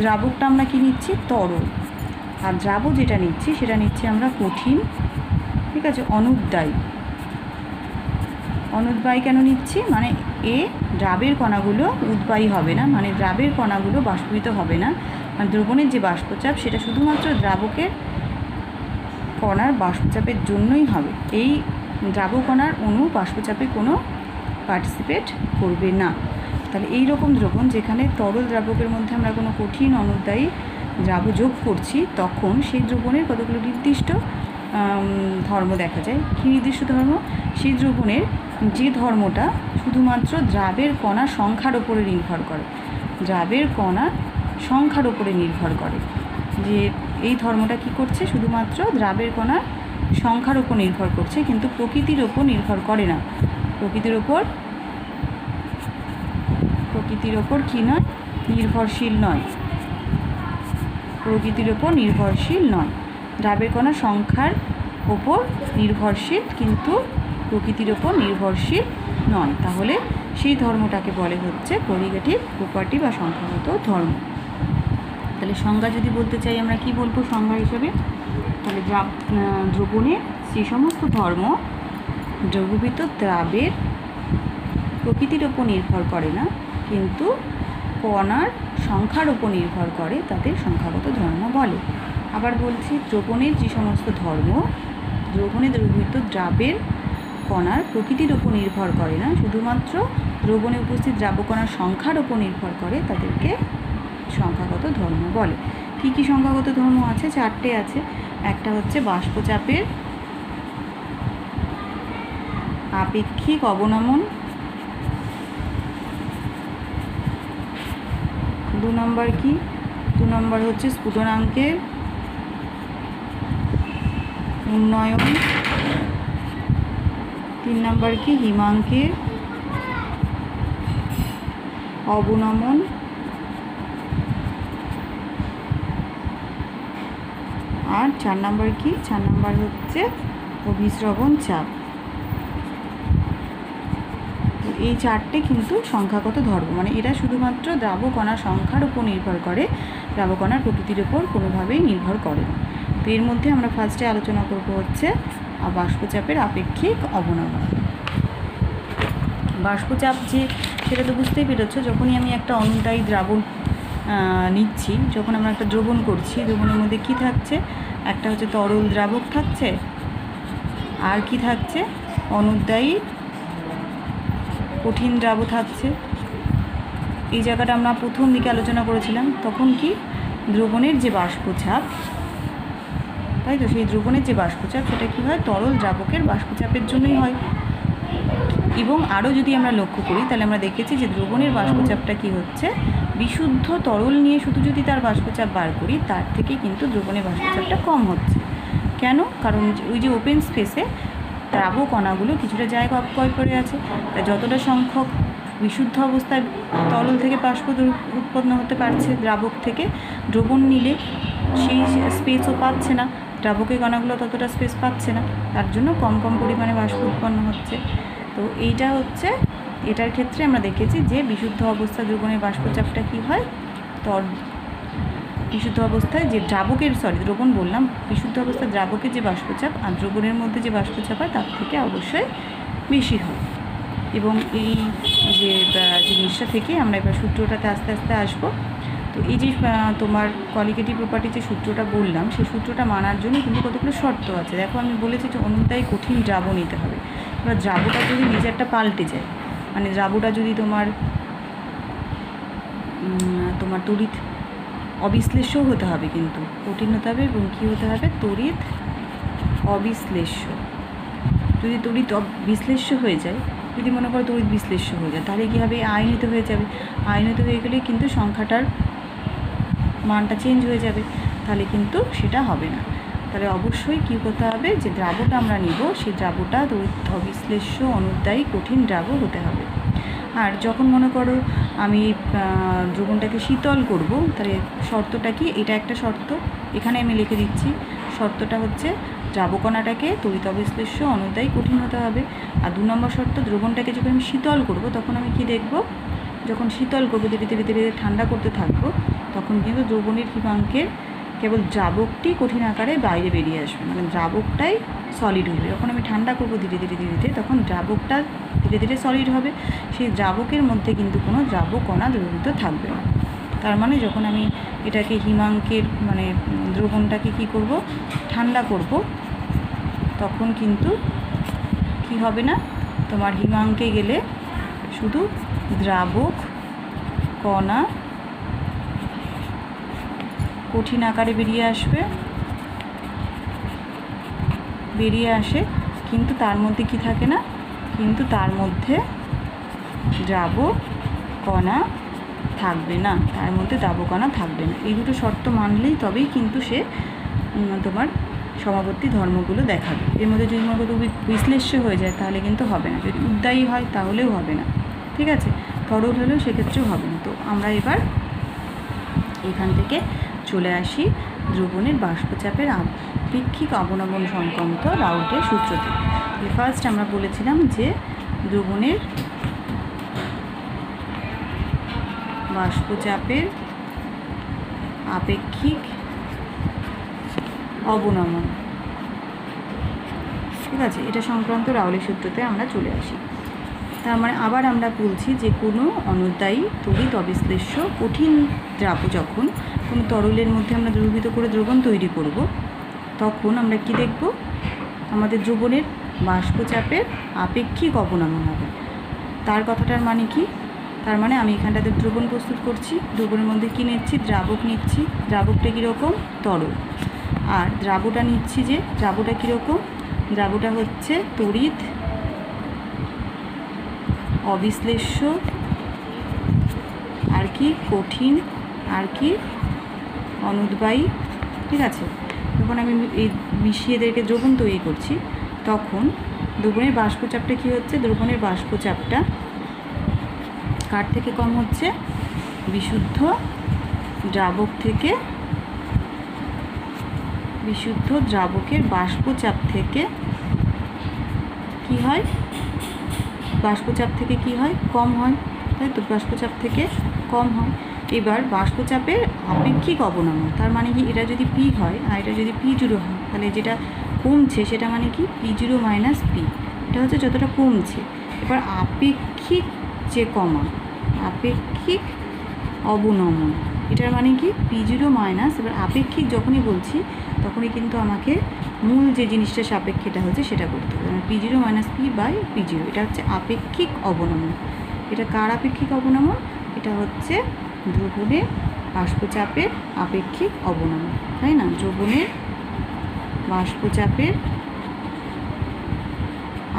দ্রাবকটা আমরা কি নিচ্ছি? তরল। আর দ্রাবক যেটা নিচ্ছি সেটা নিচ্ছি আমরা কঠিন। ঠিক আছে? অনুদ্বায়ী। অনুদ্বায়ী কেন নিচ্ছি? মানে দ্রাবের কণাগুলো উদ্বায়ী হবে না, মানে দ্রাবের কণাগুলো বাষ্পীভূত হবে না। মানে দ্রবণের যে বাষ্পচাপ সেটা শুধুমাত্র দ্রাবকের কণার বাষ্পচাপের জন্যই হবে। এই দ্রাবক কণার অণু বাষ্পচাপে কোনো পার্টিসিপেট করবে না। তাহলে এই রকম দ্রবণ যেখানে তরল দ্রাবকের মধ্যে আমরা কোনো কঠিন অনুদ্বায়ী দ্রাব যোগ করছি, তখন সেই দ্রবণের কতগুলো নির্দিষ্ট ধর্ম দেখা যায়। কী নির্দিষ্ট ধর্ম? সেই দ্রবণের যে ধর্মটা শুধুমাত্র দ্রাবের কণার সংখ্যার ওপরে নির্ভর করে, দ্রাবের কণার সংখ্যার ওপরে নির্ভর করে, যে এই ধর্মটা কি করছে? শুধুমাত্র দ্রাবের কণার সংখ্যার ওপর নির্ভর করছে, কিন্তু প্রকৃতির ওপর নির্ভর করে না। প্রকৃতির ওপর কি নয়? নির্ভরশীল নয়। প্রকৃতির ওপর নির্ভরশীল নয়। দ্রাবের কণার সংখ্যার ওপর নির্ভরশীল, কিন্তু প্রকৃতির ওপর নির্ভরশীল নয়। তাহলে সেই ধর্মটাকে বলে হচ্ছে কলিগেটিভ প্রপার্টি বা সংখ্যাগত ধর্ম। তাহলে সংজ্ঞা যদি বলতে চাই আমরা কি বলবো সংজ্ঞা হিসেবে? তাহলে দ্রবণের যে সমস্ত ধর্ম দ্রবীভূত দ্রাবের প্রকৃতির ওপর নির্ভর করে না, কিন্তু কণার সংখ্যার ওপর নির্ভর করে, তাদের সংখ্যাগত ধর্ম বলে। আবার বলছি, দ্রবণের যে সমস্ত ধর্ম দ্রবণে দ্রবীভূত দ্রাবের কণার প্রকৃতির ওপর নির্ভর করে না, শুধুমাত্র দ্রবণে উপস্থিত দ্রাবকণার সংখ্যার ওপর নির্ভর করে, তাদেরকে সংখ্যাগত ধর্ম বলে। কি কি সংখ্যাগত ধর্ম আছে? 4টে আছে। একটা হচ্ছে বাষ্পচাপের আপেক্ষিক অবনমন, 2 নম্বর কি? 2 নম্বর হচ্ছে স্ফুটনাঙ্কের উন্নয়ন, 3 নম্বর কি? হিমাঙ্কের অবনমন, আর 4 নম্বর কি? 4 নম্বর হচ্ছে অভিস্রবণ চাপ। এই 4টে কিন্তু সংখ্যাগত ধর্ম, মানে এরা শুধুমাত্র দ্রাবকণার সংখ্যার উপর নির্ভর করে, দ্রাবকণার প্রকৃতির ওপর কোনোভাবেই নির্ভর করে না। তো এর মধ্যে আমরা ফার্স্টে আলোচনা করব হচ্ছে বাষ্পচাপের আপেক্ষিক অবনমন। বাষ্পচাপ যে, সেটা তো বুঝতেই পেরেছ, যখনই আমি একটা অনুদ্বায়ী দ্রাবণ নিচ্ছি, যখন আমরা একটা দ্রবণ করছি, দ্রবণের মধ্যে কি থাকছে? একটা হচ্ছে তরল দ্রাবক থাকছে, আর কি থাকছে? অনুদ্বায়ী কঠিন দ্রাব থাকছে। এই জায়গাটা আমরা প্রথম দিকে আলোচনা করেছিলাম। তখন কি? দ্রবণের যে বাষ্পচাপ, তাই তো, সেই দ্রবণের যে বাষ্পচাপ সেটা কি হয়? তরল দ্রাবকের বাষ্পচাপের জন্যই হয়। এবং আরও যদি আমরা লক্ষ্য করি, তাহলে আমরা দেখেছি যে দ্রবণের বাষ্পচাপটা কি হচ্ছে? বিশুদ্ধ তরল নিয়ে শুধু যদি তার বাষ্পচাপ বার করি, তার থেকে কিন্তু দ্রবণের বাষ্পচাপটা কম হচ্ছে। কেন? কারণ ওই যে ওপেন স্পেসে দ্রাবক কণাগুলো কিছুটা জায়গা অপচয় করে আছে। তাই যতটা সংখ্যক বিশুদ্ধ অবস্থায় তরল থেকে বাষ্প উৎপন্ন হতে পারছে দ্রাবক থেকে, দ্রবণ নিলে সেই স্পেসও পাচ্ছে না, দ্রাবকের কণাগুলো ততটা স্পেস পাচ্ছে না, তার জন্য কম কম পরিমাণে বাষ্প উৎপন্ন হচ্ছে। তো এইটা হচ্ছে, এটার ক্ষেত্রে আমরা দেখেছি যে বিশুদ্ধ অবস্থা দ্রবণের বাষ্পচাপটা কী হয়? বিশুদ্ধ অবস্থায় যে দ্রবণ বললাম, বিশুদ্ধ অবস্থায় দ্রাবকের যে বাষ্পচাপ আর দ্রবণের মধ্যে যে বাষ্পচাপ হয় তার থেকে অবশ্যই বেশি হয়। এবং এই যে জিনিসটা থেকে আমরা এবার সূত্রটাতে আস্তে আস্তে আসবো। তো এই যে তোমার কলিগেটিভ প্রপার্টি যে সূত্রটা বললাম, সেই সূত্রটা মানার জন্য কিন্তু কতগুলো শর্ত আছে। দেখো, আমি বলেছি যে অনুদ্বায়ী কঠিন দ্রাব নিতে হবে। এবার দ্রাবটা যদি নিজেরটা পাল্টে যায়, মানে দ্রাবটা যদি তোমার তোমার তড়িৎ অবিশ্লেষ্য হতে হবে, কিন্তু কঠিন হতে হবে এবং কী হতে হবে, তড়িৎ অবিশ্লেষ্য। যদি তড়িৎ বিশ্লেষ্য হয়ে যায়, যদি মনে করো তড়িৎ বিশ্লেষ্য হয়ে যায়, তাহলে কী হবে, আয়নিত হয়ে যাবে। আয়নিত হয়ে গেলে কিন্তু সংখ্যাটার মানটা চেঞ্জ হয়ে যাবে, তাহলে কিন্তু সেটা হবে না। তাহলে অবশ্যই কী করতে হবে, যে দ্রাবটা আমরা নিব সেই দ্রাবটা তড়িৎ অবিশ্লেষ্য অনুদ্বায়ী কঠিন দ্রাব হতে হবে। আর যখন মনে করো আমি দ্রবণটাকে শীতল করব, তাহলে শর্তটা কি, এটা একটা শর্ত, এখানে আমি লিখে দিচ্ছি। শর্তটা হচ্ছে দ্রাবকণাটাকে তড়িৎ অবিশ্লেষ্য অনুদ্বায়ী কঠিন হতে হবে। আর 2 নম্বর শর্ত, দ্রবণটাকে যখন আমি শীতল করব তখন আমি কি দেখব, যখন শীতল করবো ধীরে ধীরে ধীরে ঠান্ডা করতে থাকবো, তখন কিন্তু দ্রবণের হিমাঙ্কের কেবল দ্রাবকটি কঠিন আকারে বাইরে বেরিয়ে আসবে, মানে দ্রাবকটাই সলিড হবে। যখন আমি ঠান্ডা করবো ধীরে ধীরে ধীরে ধীরে, তখন দ্রাবকটা ধীরে ধীরে সলিড হবে। সেই দ্রাবকের মধ্যে কিন্তু কোনো দ্রাবকণা দ্রবীভূত থাকবে না। তার মানে যখন আমি এটাকে হিমাঙ্কের মানে দ্রবণটাকে কি করব, ঠান্ডা করব, তখন কিন্তু কি হবে না, তোমার হিমাঙ্কে গেলে শুধু দ্রাবক কণা কঠিন আকারে বেরিয়ে আসবে, বেরিয়ে আসে, কিন্তু তার মধ্যে কি থাকে না, কিন্তু তার মধ্যে দ্রাবক কণা থাকবে না, তার মধ্যে দ্রাবক কণা থাকবে না। এই দুটো শর্ত মানলেই তবেই কিন্তু সে তোমার সমাবর্তী ধর্মগুলো দেখাবে। এর মধ্যে যদি মনে করো বিশ্লেষ্য হয়ে যায় তাহলে কিন্তু হবে না, যদি উদ্দায়ী হয় তাহলেও হবে না, ঠিক আছে, তরল হলেও সেক্ষেত্রেও হবে না। তো আমরা এবার এখান থেকে চলে আসি দ্রবণের বাষ্পচাপের আপেক্ষিক অবনমন সংক্রান্ত রাউটের সূত্রটি। ফার্স্ট আমরা বলেছিলাম যে দ্রবণের বাষ্পচাপের আপেক্ষিক অবনমন, ঠিক আছে, এটা সংক্রান্ত রাউলের সূত্রতে আমরা চলে আসি। তার মানে আবার আমরা বলছি যে কোনো অনুদ্বায়ী তড়িৎ অবিশ্লেষ্য কঠিন দ্রাব যখন কোনো তরলের মধ্যে আমরা দ্রবীভূত করে দ্রবণ তৈরি করব, তখন আমরা কি দেখব, আমাদের দ্রবণের বাষ্পচাপের আপেক্ষিক অবনমন হবে। তার কথাটার মানে কি, তার মানে আমি এখানটাতে দ্রবণ প্রস্তুত করছি, দ্রবণের মধ্যে কী নিচ্ছি, দ্রাবক নিচ্ছি, দ্রাবকটা কীরকম, তরল, আর দ্রাবটা নিচ্ছি, যে দ্রাবটা কীরকম, দ্রাবটা হচ্ছে তড়িৎ অবিশ্লেষ্য আর কি কঠিন আর কি অনুদ্বায়ী, ঠিক আছে। যখন আমি এই মিশিয়ে এদেরকে দ্রবণ তৈরি করছি, তখন দ্রবণের বাষ্পচাপটা কী হচ্ছে, দ্রবণের বাষ্পচাপটা কার থেকে কম হচ্ছে, বিশুদ্ধ দ্রাবক থেকে, বিশুদ্ধ দ্রাবকের বাষ্পচাপ থেকে কি হয়, বাষ্পচাপ থেকে কি হয়, কম হয়, তাই তো, বাষ্পচাপ থেকে কম হয়। এবার বাষ্পচাপের আপেক্ষিক অবনমন, তার মানে কি, এটা যদি পি হয় আর এটা যদি P0 হয়, তাহলে যেটা কমছে সেটা মানে কি P0 মাইনাস পি, এটা হচ্ছে যতটা কমছে। এবার আপেক্ষিক যে কমা, আপেক্ষিক অবনমন, এটার মানে কি P0 মাইনাস, এবার আপেক্ষিক যখনই বলছি তখনই কিন্তু আমাকে মূল যে জিনিসটা সাপেক্ষেটা হচ্ছে সেটা করতে হবে, মানে P0 minus P by P0, এটা হচ্ছে আপেক্ষিক অবনমন। এটা কার আপেক্ষিক অবনমন, এটা হচ্ছে দ্রবণের বাষ্পচাপের আপেক্ষিক অবনমন, তাই না, দ্রবণের বাষ্পচাপের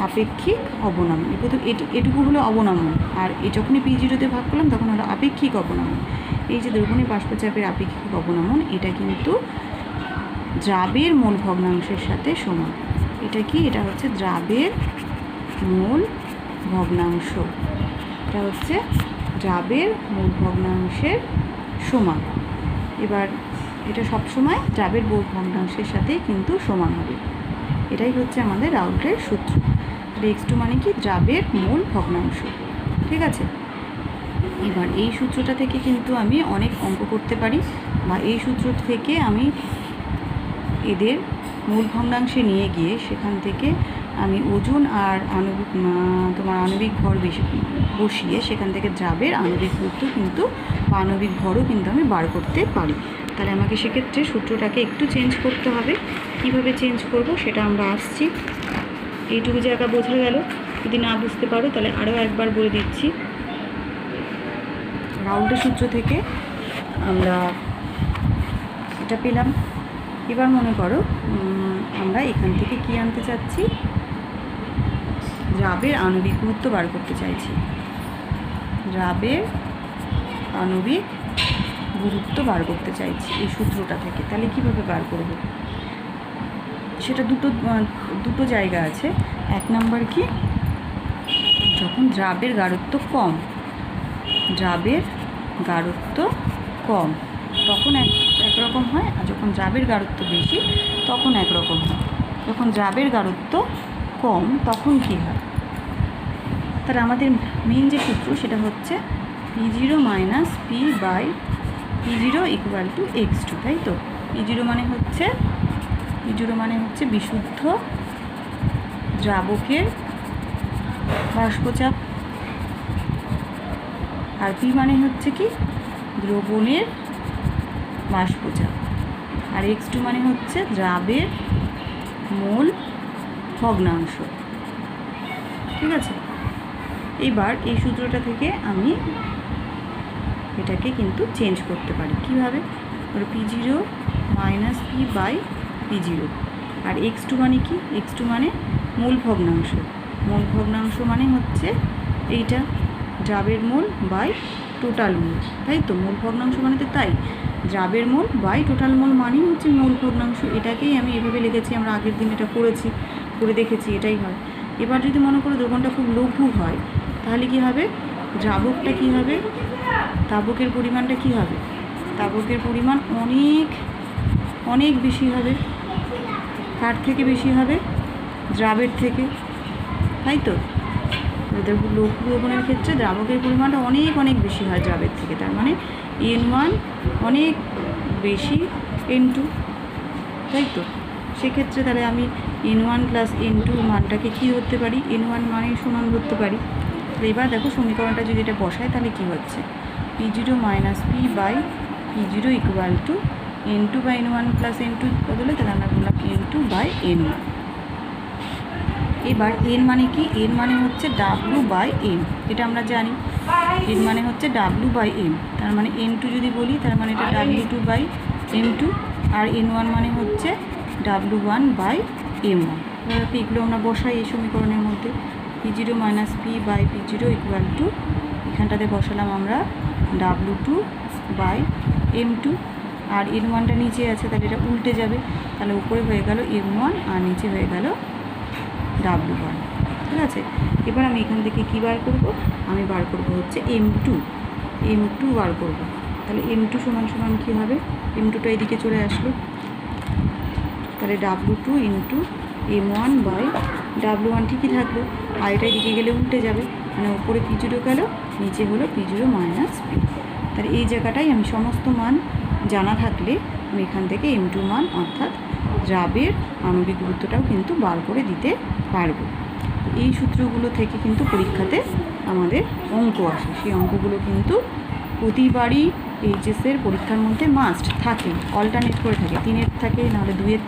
আপেক্ষিক অবনমন। প্রথম এটুকু হলো অবনমন, আর যখনই P0-তে ভাগ করলাম তখন হলো আপেক্ষিক অবনমন। এই যে দ্রবণের বাষ্পচাপের আপেক্ষিক অবনমন, এটা কিন্তু দ্রাবের মোল ভগ্নাংশের সাথে সমান। এটা কি, এটা হচ্ছে দ্রাবের মোল ভগ্নাংশ, এটা হচ্ছে দ্রাবের মোল ভগ্নাংশের সমান। এবার এটা সবসময় দ্রাবের মোল ভগ্নাংশের সাথেই কিন্তু সমান হবে, এটাই হচ্ছে আমাদের রাউটের সূত্র। x2 মানে কি, দ্রাবের মোল ভগ্নাংশ, ঠিক আছে। এবার এই সূত্রটা থেকে কিন্তু আমি অনেক অঙ্ক করতে পারি, বা এই সূত্র থেকে আমি এদের মূল ভগ্নাংশে নিয়ে গিয়ে সেখান থেকে আমি ওজন আর আণবিক ভর বসিয়ে সেখান থেকে দ্রাবের আণবিক গুরুত্ব কিন্তু বা আণবিক ভরও কিন্তু আমি বার করতে পারি। তাহলে আমাকে সেক্ষেত্রে সূত্রটাকে একটু চেঞ্জ করতে হবে। কিভাবে চেঞ্জ করব সেটা আমরা আসছি। এইটুকু জায়গা বোঝা গেল, যদি না বুঝতে পারো তাহলে আরও একবার বলে দিচ্ছি। রাউল্টের সূত্র থেকে আমরা এটা পেলাম। এবার মনে করো আমরা এখান থেকে কি আনতে চাচ্ছি, দ্রাবের আণবিক গুরুত্ব বার করতে চাইছি। দ্রাবের আণবিক গুরুত্ব বার করতে চাইছি এই সূত্রটা থেকে। তাহলে কীভাবে বার করব, সেটা দুটো জায়গা আছে। এক নাম্বার কি, যখন দ্রাবের গাঢ়ত্ব কম, দ্রাবের গাঢ়ত্ব কম তখন একরকম হয়, আর যখন দ্রাবের গাঢ়ত্ব বেশি তখন একরকম হয়। যখন দ্রাবের গাঢ়ত্ব কম তখন কী হয়, তাহলে আমাদের মেন যে সূত্র সেটা হচ্ছে P0 minus P by P0 equal to x2, তাই তো? P0 মানে হচ্ছে বিশুদ্ধ দ্রাবকের বাষ্পচাপ, আর P মানে হচ্ছে কি, দ্রবণের বাষ্পচাপ, আর x2 মানে হচ্ছে দ্রাবের মোল ভগ্নাংশ। ঠিক আছে, এবার এই সূত্রটা থেকে আমি এটাকে কিন্তু চেঞ্জ করতে পারি। কীভাবে, P0 minus P by P0, R x2 মানে কি, x2 মানে মূল ভগ্নাংশ। মূল ভগ্নাংশ মানে হচ্ছে এইটা, দ্রাবের মোল বাই টোটাল মোল, তাই তো? মূল ভগ্নাংশ মানে তো তাই, দ্রাবের মোল বাই টোটাল মোল মানেই হচ্ছে মূল ভগ্নাংশ। এটাকেই আমি এভাবে লিখেছি, আমরা আগের দিন এটা করে দেখেছি, এটাই হয়। এবার যদি মনে করো দ্রবণটা খুব লঘু হয়, তাহলে কি হবে, দ্রাবকটা কি হবে, তাবকের পরিমাণটা কি হবে, তাবকের পরিমাণ অনেক অনেক বেশি হবে। কার থেকে বেশি হবে, দ্রাবের থেকে, তাই তো? লঘু দ্রবণের ক্ষেত্রে দ্রাবকের পরিমাণটা অনেক অনেক বেশি হয় দ্রাবের থেকে, তার মানে N1 অনেক বেশি N2, তাই তো? সেক্ষেত্রে তাহলে আমি N1 প্লাস N2 মানটাকে কী ধরতে পারি, N1 মানে সমান ধরতে পারি। এবার দেখো সমীকরণটা যদি এটা বসায় তাহলে কী হচ্ছে, P0 minus P by P0 equal to N2 by N1 plus N2 বদলে তাহলে আমরা বললাম N2 বাই N1। এবার N মানে কি, N মানে হচ্ছে W বাই M, এটা আমরা জানি। N মানে হচ্ছে W বাই M, তার মানে N2 যদি বলি তার মানে এটা W2 by M2, R N1 মানে হচ্ছে W1 বাই M1। এগুলো আমরা বসাই এই সমীকরণের মধ্যে। P0 minus P by P0 equal to, এখানটাতে বসালাম আমরা W2 বাই M2, আর N1টা নিচে আছে তাহলে এটা উল্টে যাবে, তাহলে উপরে হয়ে গেল M1 আর নিচে হয়ে গেল W1। ঠিক আছে, এবার আমি এখান থেকে কী বার করব, আমি বার করব হচ্ছে M2 বার করব। তাহলে M2 সমান সমান কী হবে, M2টা এদিকে চলে আসলো, তাহলে W2 into M1 by W1 ঠিকই থাকলো, আর এটা এদিকে গেলে উল্টে যাবে, মানে উপরে P0 গেল, নিচে হলো P0 মাইনাস P। তাহলে এই জায়গাটায় আমি সমস্ত মান জানা থাকলে আমি এখান থেকে M2 মান অর্থাৎ দ্রাবের আণবিক গুরুত্বটাও কিন্তু বার করে দিতে পারবো। এই সূত্রগুলো থেকে কিন্তু পরীক্ষাতে আমাদের অঙ্ক আসে, সেই অঙ্কগুলো কিন্তু প্রতিবারই এইচএসের পরীক্ষার মধ্যে মাস্ট থাকে, অল্টারনেট করে থাকে, 3-এর থাকে, নাহলে 2-এর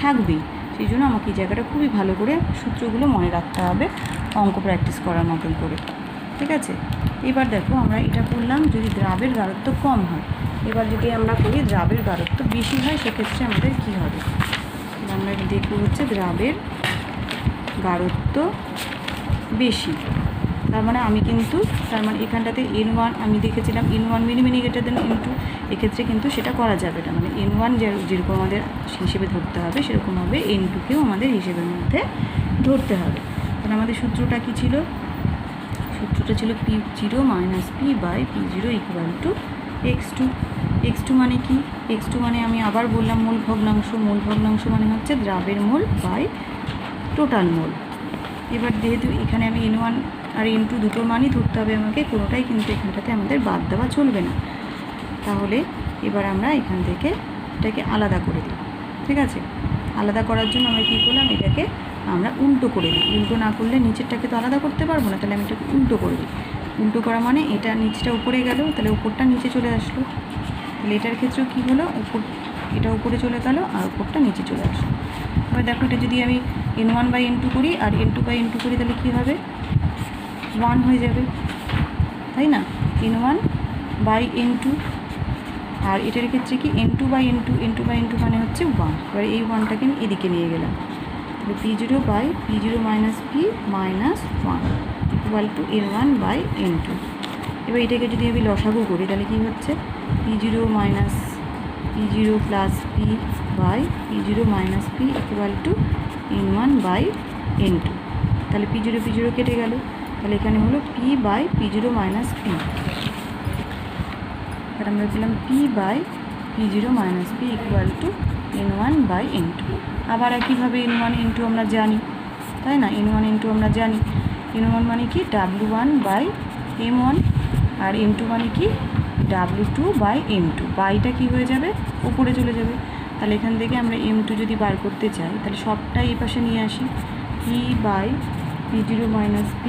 থাকবেই। সেই জন্য আমাকে এই জায়গাটা খুবই ভালো করে সূত্রগুলো মনে রাখতে হবে অঙ্ক প্র্যাকটিস করার মতন করে। ঠিক আছে, এবার দেখো আমরা এটা করলাম যদি দ্রাবের গাঢ়ত্ব কম হয়। এবার যদি আমরা করি দ্রাবের গাঢ়ত্ব বেশি হয়, সেক্ষেত্রে আমাদের কী হবে, আমরা দেখব হচ্ছে দ্রাবের গাঢ়ত্ব বেশি, তার মানে আমি কিন্তু এখানটাতে N1 আমি দেখেছিলাম N1 mini greater than N2, এক্ষেত্রে কিন্তু সেটা করা যাবে না, মানে N1 যেরকম আমাদের হিসেবে ধরতে হবে সেরকমভাবে N2কেও আমাদের হিসেবের মধ্যে ধরতে হবে। তাহলে আমাদের সূত্রটা কী ছিল, সূত্রটা ছিল P0 minus P by P0 equal to x2 মানে কি, x2 মানে আমি আবার বললাম মূল ভগ্নাংশ মানে হচ্ছে দ্রাবের মোল বাই টোটাল মোল। এবার যেহেতু এখানে আমি N1 আর N2 দুটো মানই ধরতে হবে আমাকে, কোনোটাই কিন্তু এখানটাতে আমাদের বাদ দেওয়া চলবে না। তাহলে এবার আমরা এখান থেকে এটাকে আলাদা করে দিই। ঠিক আছে, আলাদা করার জন্য আমরা কী করলাম, এটাকে আমরা উল্টো করে দিই। উল্টো না করলে নিচেরটাকে তো আলাদা করতে পারবো না, তাহলে আমি এটাকে উল্টো করে দিই। উল্টো করা মানে এটা নিচটা উপরে গেল, তাহলে উপরটা নিচে চলে আসলো। তাহলে এটার ক্ষেত্রেও কী হলো, এটা উপরে চলে গেল আর উপরটা নিচে চলে আসলো। এবার দেখো এটা যদি আমি N1 বাই N2 করি আর N2 বাই N2 করি তাহলে কী হবে, 1 হয়ে যাবে, তাই না? N1 বাই N2, আর এটার ক্ষেত্রে কি N2 বাই N2 মানে হচ্ছে 1। এবার এই 1টাকে আমি এদিকে নিয়ে গেলাম, তাহলে P0 by P0 minus P minus 1 equal to N1 by N2। এবার এটাকে যদি আমি লসাগু করি তাহলে কী হচ্ছে, P0 minus P0 plus P by P0 minus P equal to N1 by N2। তাহলে P0 কেটে গেল, তাহলে এখানে হলো P by P0 minus P, আর আমরা পেলাম P by P0 minus P equal to N1 by N2। আবার একইভাবে N1 N2 আমরা জানি, তাই না, N1 N2 আমরা জানি, N1 মানে কি W1 by M1, R M2 মানে কি W2 বাই M2। বাইটা কি হয়ে যাবে, উপরে চলে যাবে। তাহলে এখান থেকে আমরা M2 যদি বার করতে চাই তাহলে সবটাই এই পাশে নিয়ে আসি, P by P0 minus P,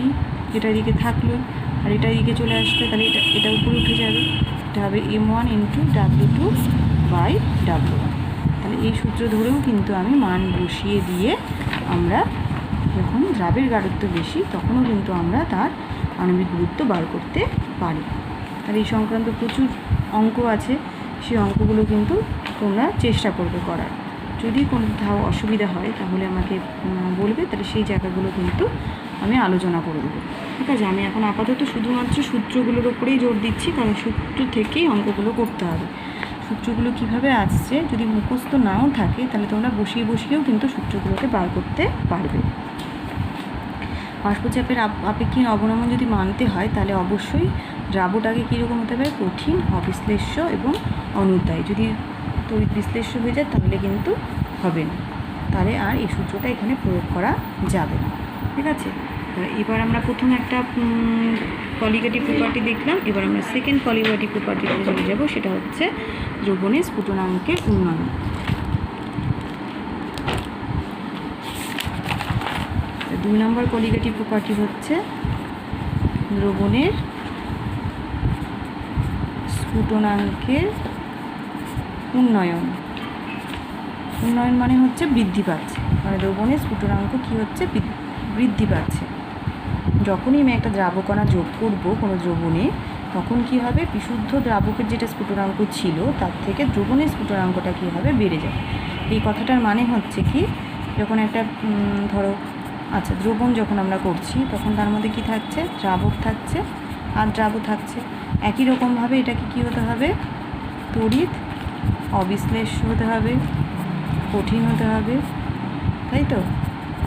এটা এদিকে থাকলো আর এটা এদিকে চলে আসবে, তাহলে এটা উপরে উঠে যাবে, এটা হবে M1 into W2 by W1। তাহলে এই সূত্র ধরেও কিন্তু আমি মান বসিয়ে দিয়ে আমরা যখন দ্রাবের গাঢ়ত্ব বেশি তখনও কিন্তু আমরা তার আণবিক গুরুত্ব বার করতে পারি। তাহলে এই সংক্রান্ত প্রচুর অঙ্ক আছে, সেই অঙ্কগুলো কিন্তু তোমরা চেষ্টা করবে করার। যদি কোথাও অসুবিধা হয় তাহলে আমাকে বলবে, তাহলে সেই জায়গাগুলো কিন্তু আমি আলোচনা করে দেবো। ঠিক আছে, আমি এখন আপাতত শুধুমাত্র সূত্রগুলোর ওপরেই জোর দিচ্ছি, কারণ সূত্র থেকেই অঙ্কগুলো করতে হবে। সূত্রগুলো কিভাবে আসছে যদি মুখস্থ নাও থাকে তাহলে তোমরা বসিয়েও কিন্তু সূত্রগুলোকে বার করতে পারবে। বাষ্পচাপের আপেক্ষিক অবনমন যদি মানতে হয় তাহলে অবশ্যই দ্রাবটাকে কীরকম হতে হবে, কঠিন, অবিশ্লেষ্য এবং অনুদ্বায়ী। যদি তড়িৎ বিশ্লেষ্য হয়ে যায় তাহলে কিন্তু হবে না, তাহলে আর এই সূত্রটা এখানে প্রয়োগ করা যাবে না। ঠিক আছে, এবার আমরা প্রথম একটা কলিগেটিভ প্রপার্টি দেখলাম, এবার আমরা সেকেন্ড কলিগেটিভ প্রপার্টিতে চলে যাব, সেটা হচ্ছে দ্রবণের স্ফুটনাঙ্কের উন্নয়ন। 2 নম্বর কলিগেটিভ প্রপার্টি হচ্ছে দ্রবণের স্ফুটনাঙ্কের উন্নয়ন। উন্নয়ন মানে হচ্ছে বৃদ্ধি পাচ্ছে, মানে দ্রবণের স্ফুটনাঙ্ক কী হচ্ছে, বৃদ্ধি পাচ্ছে। যখনই আমি একটা দ্রাবকণা যোগ করব কোনো দ্রবণে তখন কি হবে, বিশুদ্ধ দ্রাবকের যেটা স্ফুটনাঙ্ক ছিল তার থেকে দ্রবণের স্ফুটনাঙ্কটা কী হবে, বেড়ে যাবে। এই কথাটার মানে হচ্ছে কি, যখন একটা ধরো আচ্ছা দ্রবণ যখন আমরা করছি তখন তার মধ্যে কী থাকছে, দ্রাবক থাকছে আর দ্রাবক থাকছে। একই রকমভাবে এটাকে কী হতে হবে, তড়িৎ অবিশ্লেষ্য হতে হবে, কঠিন হতে হবে, তাই তো,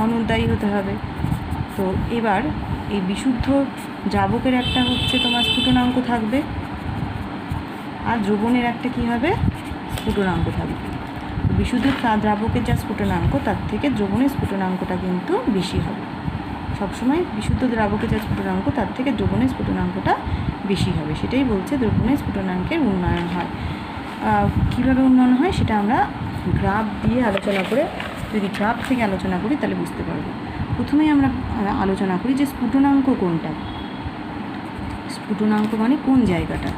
অনুদ্বায়ী হতে হবে। তো এবার এই বিশুদ্ধ দ্রাবকের একটা হচ্ছে তোমার স্ফুটনাঙ্ক থাকবে আর দ্রবণের একটা কী হবে, স্ফুটনাঙ্ক থাকবে। বিশুদ্ধ দ্রাবকের যা স্ফুটনাঙ্ক তার থেকে দ্রবণের স্ফুটনাঙ্কটা কিন্তু বেশি হবে। সবসময় বিশুদ্ধ দ্রাবকের যা স্ফুটনাঙ্ক তার থেকে দ্রবণের স্ফুটনাঙ্কটা বেশি হবে, সেটাই বলছে দ্রবণের স্ফুটনাঙ্কের উন্নয়ন হয়। কীভাবে উন্নয়ন হয় সেটা আমরা গ্রাফ দিয়ে আলোচনা করে, যদি গ্রাফ থেকে আলোচনা করি তাহলে বুঝতে পারবো। প্রথমেই আমরা আলোচনা করি যে স্ফুটনাঙ্ক কোনটা। স্ফুটনাঙ্ক মানে কোন জায়গাটা।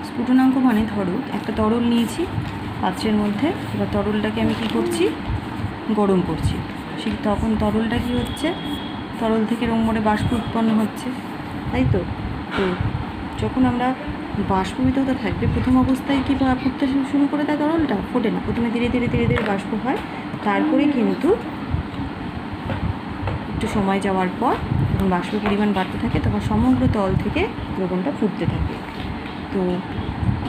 স্ফুটনাঙ্ক মানে ধরো একটা তরল নিয়েছি পাত্রের মধ্যে, এবার তরলটাকে আমি কী করছি, গরম করছি। সেই তখন তরলটা কী হচ্ছে, তরল থেকে রোমরে বাষ্প উৎপন্ন হচ্ছে, তাই তো। তো যখন আমরা বাষ্পীভূততা থাকবে, প্রথম অবস্থায় কি ফুটতে শুরু করে দেয়, তরলটা ফোটে না, প্রথমে ধীরে ধীরে বাষ্প হয়, তারপরে কিন্তু একটু সময় যাওয়ার পর যখন বাষ্পের পরিমাণ বাড়তে থাকে তখন সমগ্র তল থেকে দ্রবণটা ফুটতে থাকে। তো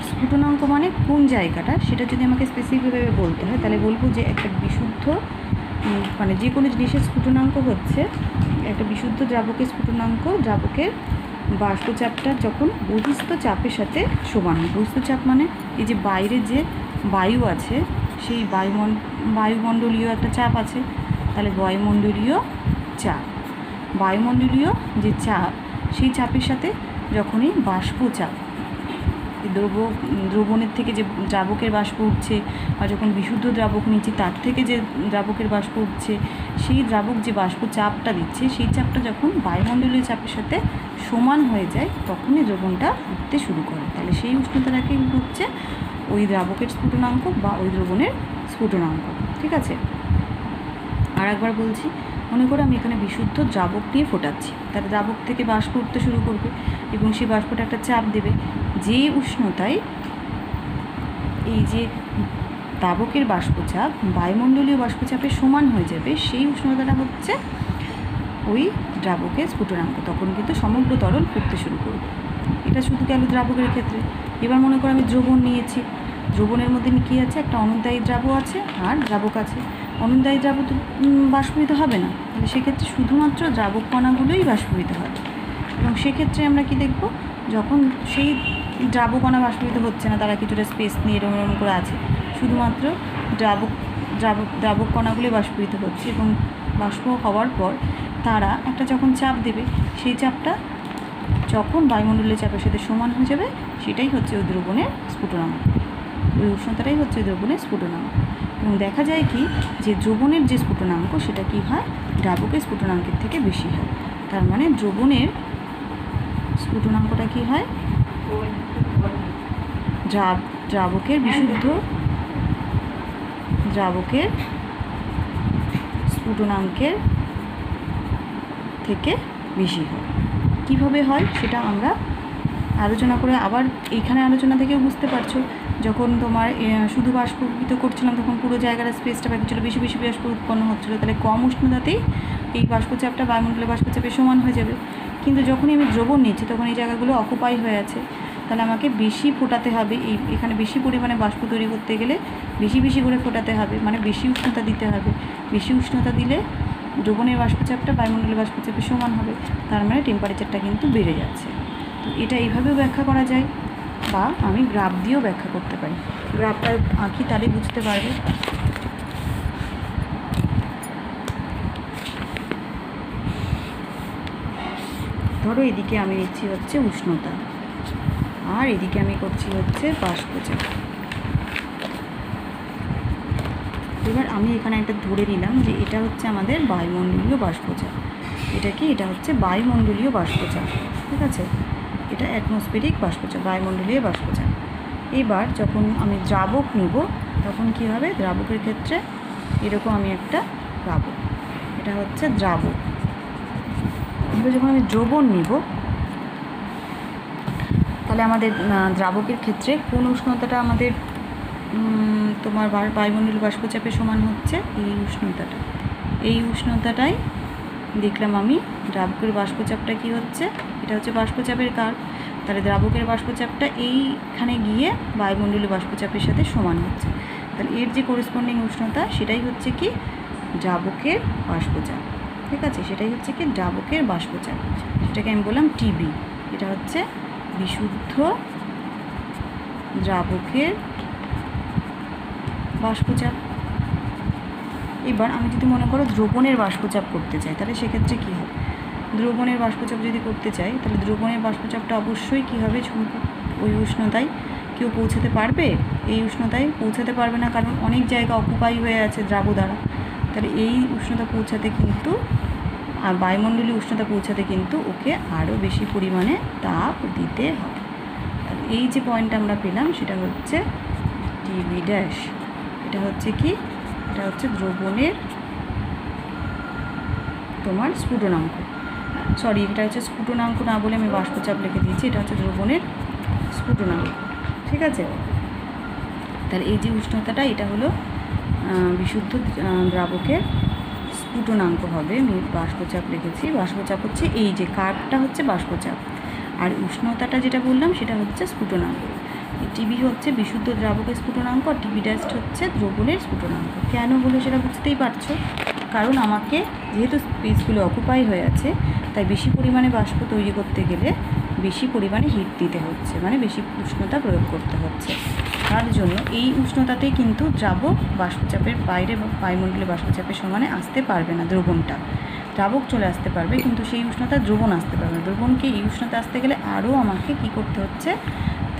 স্ফুটনাঙ্ক মানে কোন জায়গাটা সেটা যদি আমাকে স্পেসিফিকভাবে বলতে হয় তাহলে বলবো যে একটা বিশুদ্ধ মানে যে কোনো জিনিসের স্ফুটনাঙ্ক হচ্ছে একটা বিশুদ্ধ দ্রাবকের স্ফুটনাঙ্ক দ্রাবকের বাষ্পচাপটা যখন বহিস্থ চাপের সাথে সমান। বহিস্থ চাপ মানে এই যে বাইরে যে বায়ু আছে সেই বায়ুমণ্ডলীয় একটা চাপ আছে, তাহলে বায়ুমণ্ডলীয় চাপ, বায়ুমণ্ডলীয় যে চাপ সেই চাপের সাথে যখনই বাষ্পচাপ দ্রবণের থেকে যে দ্রাবকের বাষ্প উঠছে আর যখন বিশুদ্ধ দ্রাবক নিচ্ছি তার থেকে যে দ্রাবকের বাষ্প উঠছে, সেই দ্রাবক যে বাষ্প চাপটা দিচ্ছে সেই চাপটা যখন বায়ুমণ্ডলীয় চাপের সাথে সমান হয়ে যায় তখনই দ্রবণটা ফুটতে শুরু করে। তাহলে সেই উষ্ণতাটাকে হচ্ছে ওই দ্রাবকের স্ফুটনাঙ্ক বা ওই দ্রবণের স্ফুটনাঙ্ক। ঠিক আছে, আর একবার বলছি মনে করো আমি এখানে বিশুদ্ধ দ্রাবক নিয়ে ফোটাচ্ছি, তাহলে দ্রাবক থেকে বাষ্প উঠতে শুরু করবে এবং সেই বাষ্পটা একটা চাপ দেবে, যে উষ্ণতায় এই যে দ্রাবকের বাষ্পচাপ বায়ুমণ্ডলীয় বাষ্পচাপের সমান হয়ে যাবে, সেই উষ্ণতাটা হচ্ছে ওই দ্রাবকের স্ফুটনাঙ্ক। তখন কিন্তু সমগ্র তরল ফুটতে শুরু করবে। এটা শুধু গেল দ্রাবকের ক্ষেত্রে। এবার মনে করো আমি দ্রবণ নিয়েছি, দ্রবণের মধ্যে কী আছে, একটা অনুদায়ী দ্রাব আছে আর দ্রাবক আছে। অনুদায়ী দ্রাব তো বাষ্পীভূত হবে না, তাহলে সেক্ষেত্রে শুধুমাত্র দ্রাবক কণাগুলোই বাষ্পীভূত হবে। এবং সেক্ষেত্রে আমরা কি দেখব, যখন সেই দ্রাবকণা বাষ্পীভূত হচ্ছে না, তারা কিছুটা স্পেস নিয়ে এরকম করে আছে, শুধুমাত্র দ্রাবক কণাগুলোই বাষ্পীভূত হচ্ছে এবং বাষ্প হওয়ার পর তারা একটা যখন চাপ দেবে, সেই চাপটা যখন বায়ুমণ্ডলীয় চাপের সাথে সমান হয়ে যাবে, সেটাই হচ্ছে ওই দ্রবণের স্ফুটনাঙ্ক। ওই উষ্ণতাটাই হচ্ছে দ্রবণের স্ফুটনাঙ্ক। এবং দেখা যায় কি, যে দ্রবণের যে স্ফুটনাঙ্ক সেটা কি হয়, দ্রাবকের স্ফুটনাঙ্কের থেকে বেশি হয়। তার মানে দ্রবণের স্ফুটনাঙ্কটা কি হয়, দ্রাবকের বিশুদ্ধ দ্রাবকের স্ফুটনাঙ্কের থেকে বেশি হয়। কীভাবে হয় সেটা আমরা আলোচনা করে, আবার এইখানে আলোচনা থেকেও বুঝতে পারছো, যখন তোমার শুধু বাষ্পীভূত করছিলাম তখন পুরো জায়গাটা স্পেসটা বাকি বেশি বেশি বাষ্প উৎপন্ন হচ্ছিলো, তাহলে কম উষ্ণতাতেই এই বাষ্পচাপটা বায়ুমণ্ডলের বাষ্পচাপের সমান হয়ে যাবে। কিন্তু যখনই আমি দ্রবণ নিচ্ছি তখন এই জায়গাগুলো অকুপাই হয়ে আছে, তাহলে আমাকে বেশি ফোটাতে হবে। এখানে বেশি পরিমাণে বাষ্প তৈরি করতে গেলে বেশি বেশি করে ফোটাতে হবে, মানে বেশি উষ্ণতা দিতে হবে। বেশি উষ্ণতা দিলে দ্রবণের বাষ্পচাপটা বায়ুমণ্ডলের বাষ্পচাপের সমান হবে, তার মানে টেম্পারেচারটা কিন্তু বেড়ে যাচ্ছে। তো এটা এইভাবেও ব্যাখ্যা করা যায়, বা আমি গ্রাফ দিয়েও ব্যাখ্যা করতে পারি। গ্রাফটা আঁকি, তাহলে বুঝতে পারবে। ধরো এদিকে আমি নিচ্ছি হচ্ছে উষ্ণতা, আর এদিকে আমি করছি হচ্ছে বাষ্পচাপ। এবার আমি এখানে একটা ধরে নিলাম যে এটা হচ্ছে আমাদের বায়ুমণ্ডলীয় বাষ্পচাপ। এটা কি, এটা হচ্ছে বায়ুমণ্ডলীয় বাষ্পচাপ, ঠিক আছে। এটা অ্যাটমসফেরিক বাষ্পচাপ, বায়ুমণ্ডলীয় বাষ্পচাপ। এবার যখন আমি দ্রাবক নিব তখন কি হবে, দ্রাবকের ক্ষেত্রে এরকম আমি একটা পাবো, এটা হচ্ছে দ্রাবক। এবার যখন আমি দ্রবণ নিব, তাহলে আমাদের দ্রাবকের ক্ষেত্রে কোন উষ্ণতাটা আমাদের তোমার বায়ুমণ্ডলীয় বাষ্পচাপের সমান হচ্ছে, এই উষ্ণতাটাই দেখলাম আমি। দ্রাবকের বাষ্পচাপটা কি হচ্ছে, এটা হচ্ছে বাষ্পচাপের কার্ভ, তাহলে দ্রাবকের বাষ্পচাপটা এইখানে গিয়ে বায়ুমণ্ডলীয় বাষ্পচাপের সাথে সমান হচ্ছে, তাহলে এর যে করেসপন্ডিং উষ্ণতা সেটাই হচ্ছে কি দ্রাবকের বাষ্পচাপ, ঠিক আছে। সেটাই হচ্ছে কি দ্রাবকের বাষ্পচাপ, সেটাকে আমি বললাম টিবি। এটা হচ্ছে বিশুদ্ধ দ্রাবকের বাষ্পচাপ। এবার আমি যদি মনে করো দ্রবণের বাষ্পচাপ করতে চাই, তাহলে সেক্ষেত্রে কী হবে, দ্রবণের বাষ্পচাপ যদি করতে চাই, তাহলে দ্রবণের বাষ্পচাপটা অবশ্যই কী হবে, ওই উষ্ণতায় কেউ পৌঁছাতে পারবে, এই উষ্ণতায় পৌঁছাতে পারবে না, কারণ অনেক জায়গা অকুপাই হয়ে আছে দ্রাব দ্বারা। তাহলে এই উষ্ণতা পৌঁছাতে কিন্তু, বায়ুমণ্ডলীয় উষ্ণতা পৌঁছাতে কিন্তু ওকে আরও বেশি পরিমাণে তাপ দিতে হবে। তাহলে এই যে পয়েন্টটা আমরা পেলাম সেটা হচ্ছে টিবি ড্যাশ। এটা হচ্ছে কি, এটা হচ্ছে দ্রবণের তোমার স্ফুটনাঙ্ক, সরি এটা হচ্ছে স্ফুটনাঙ্ক না বলে আমি বাষ্পচাপ লিখে দিয়েছি, এটা হচ্ছে দ্রবণের স্ফুটনাঙ্ক, ঠিক আছে। তাহলে এই যে উষ্ণতাটা, এটা হলো বিশুদ্ধ দ্রাবকের স্ফুটনাঙ্ক হবে। আমি বাষ্পচাপ লিখেছি, বাষ্পচাপ হচ্ছে এই যে কার্ভটা হচ্ছে বাষ্পচাপ, আর উষ্ণতাটা যেটা বললাম সেটা হচ্ছে স্ফুটনাঙ্ক। টিবি হচ্ছে বিশুদ্ধ দ্রাবকের স্ফুটনাঙ্ক, আর টিবি ড্যাশ হচ্ছে দ্রবণের স্ফুটনাঙ্ক। কেন বলে সেটা বুঝতেই পারছো, কারণ আমাকে যেহেতু স্পেসগুলো অকুপাই হয়ে আছে, তাই বেশি পরিমাণে বাষ্প তৈরি করতে গেলে বেশি পরিমাণে হিট দিতে হচ্ছে, মানে বেশি উষ্ণতা প্রয়োগ করতে হচ্ছে। তার জন্য এই উষ্ণতাতেই কিন্তু দ্রাবক বাষ্পচাপের বাইরে বায়ুমণ্ডলীয় বাষ্পচাপের সমানে আসতে পারবে না দ্রবণটা। দ্রাবক চলে আসতে পারবে, কিন্তু সেই উষ্ণতা দ্রবণ আসতে পারবে না। দ্রবণকে এই উষ্ণতা আসতে গেলে আরও আমাকে কী করতে হচ্ছে,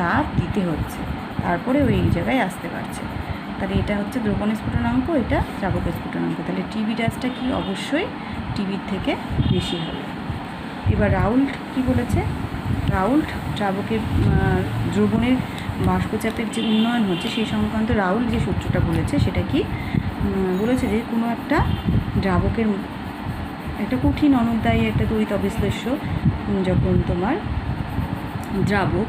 তাপ দিতে হচ্ছে, তারপরে ওই এই জায়গায় আসতে পারছে। তাহলে এটা হচ্ছে দ্রবণের স্ফুটনাঙ্ক, এটা দ্রাবকের স্ফুটনাঙ্ক। তাহলে টিবি ড্যাশটা কি, অবশ্যই টিবির থেকে বেশি হবে। এবার রাউল্ট কি বলেছে, রাউল্ট দ্রাবকের দ্রবণের বাষ্পচাপের যে উন্নয়ন হচ্ছে সেই সংক্রান্ত রাউল্ট যে সূত্রটা বলেছে সেটা কি বলেছে, যে কোনো একটা দ্রাবকের একটা কঠিন অনুদ্দায়ী একটা তড়িৎ অবিশ্লেষ্য যখন তোমার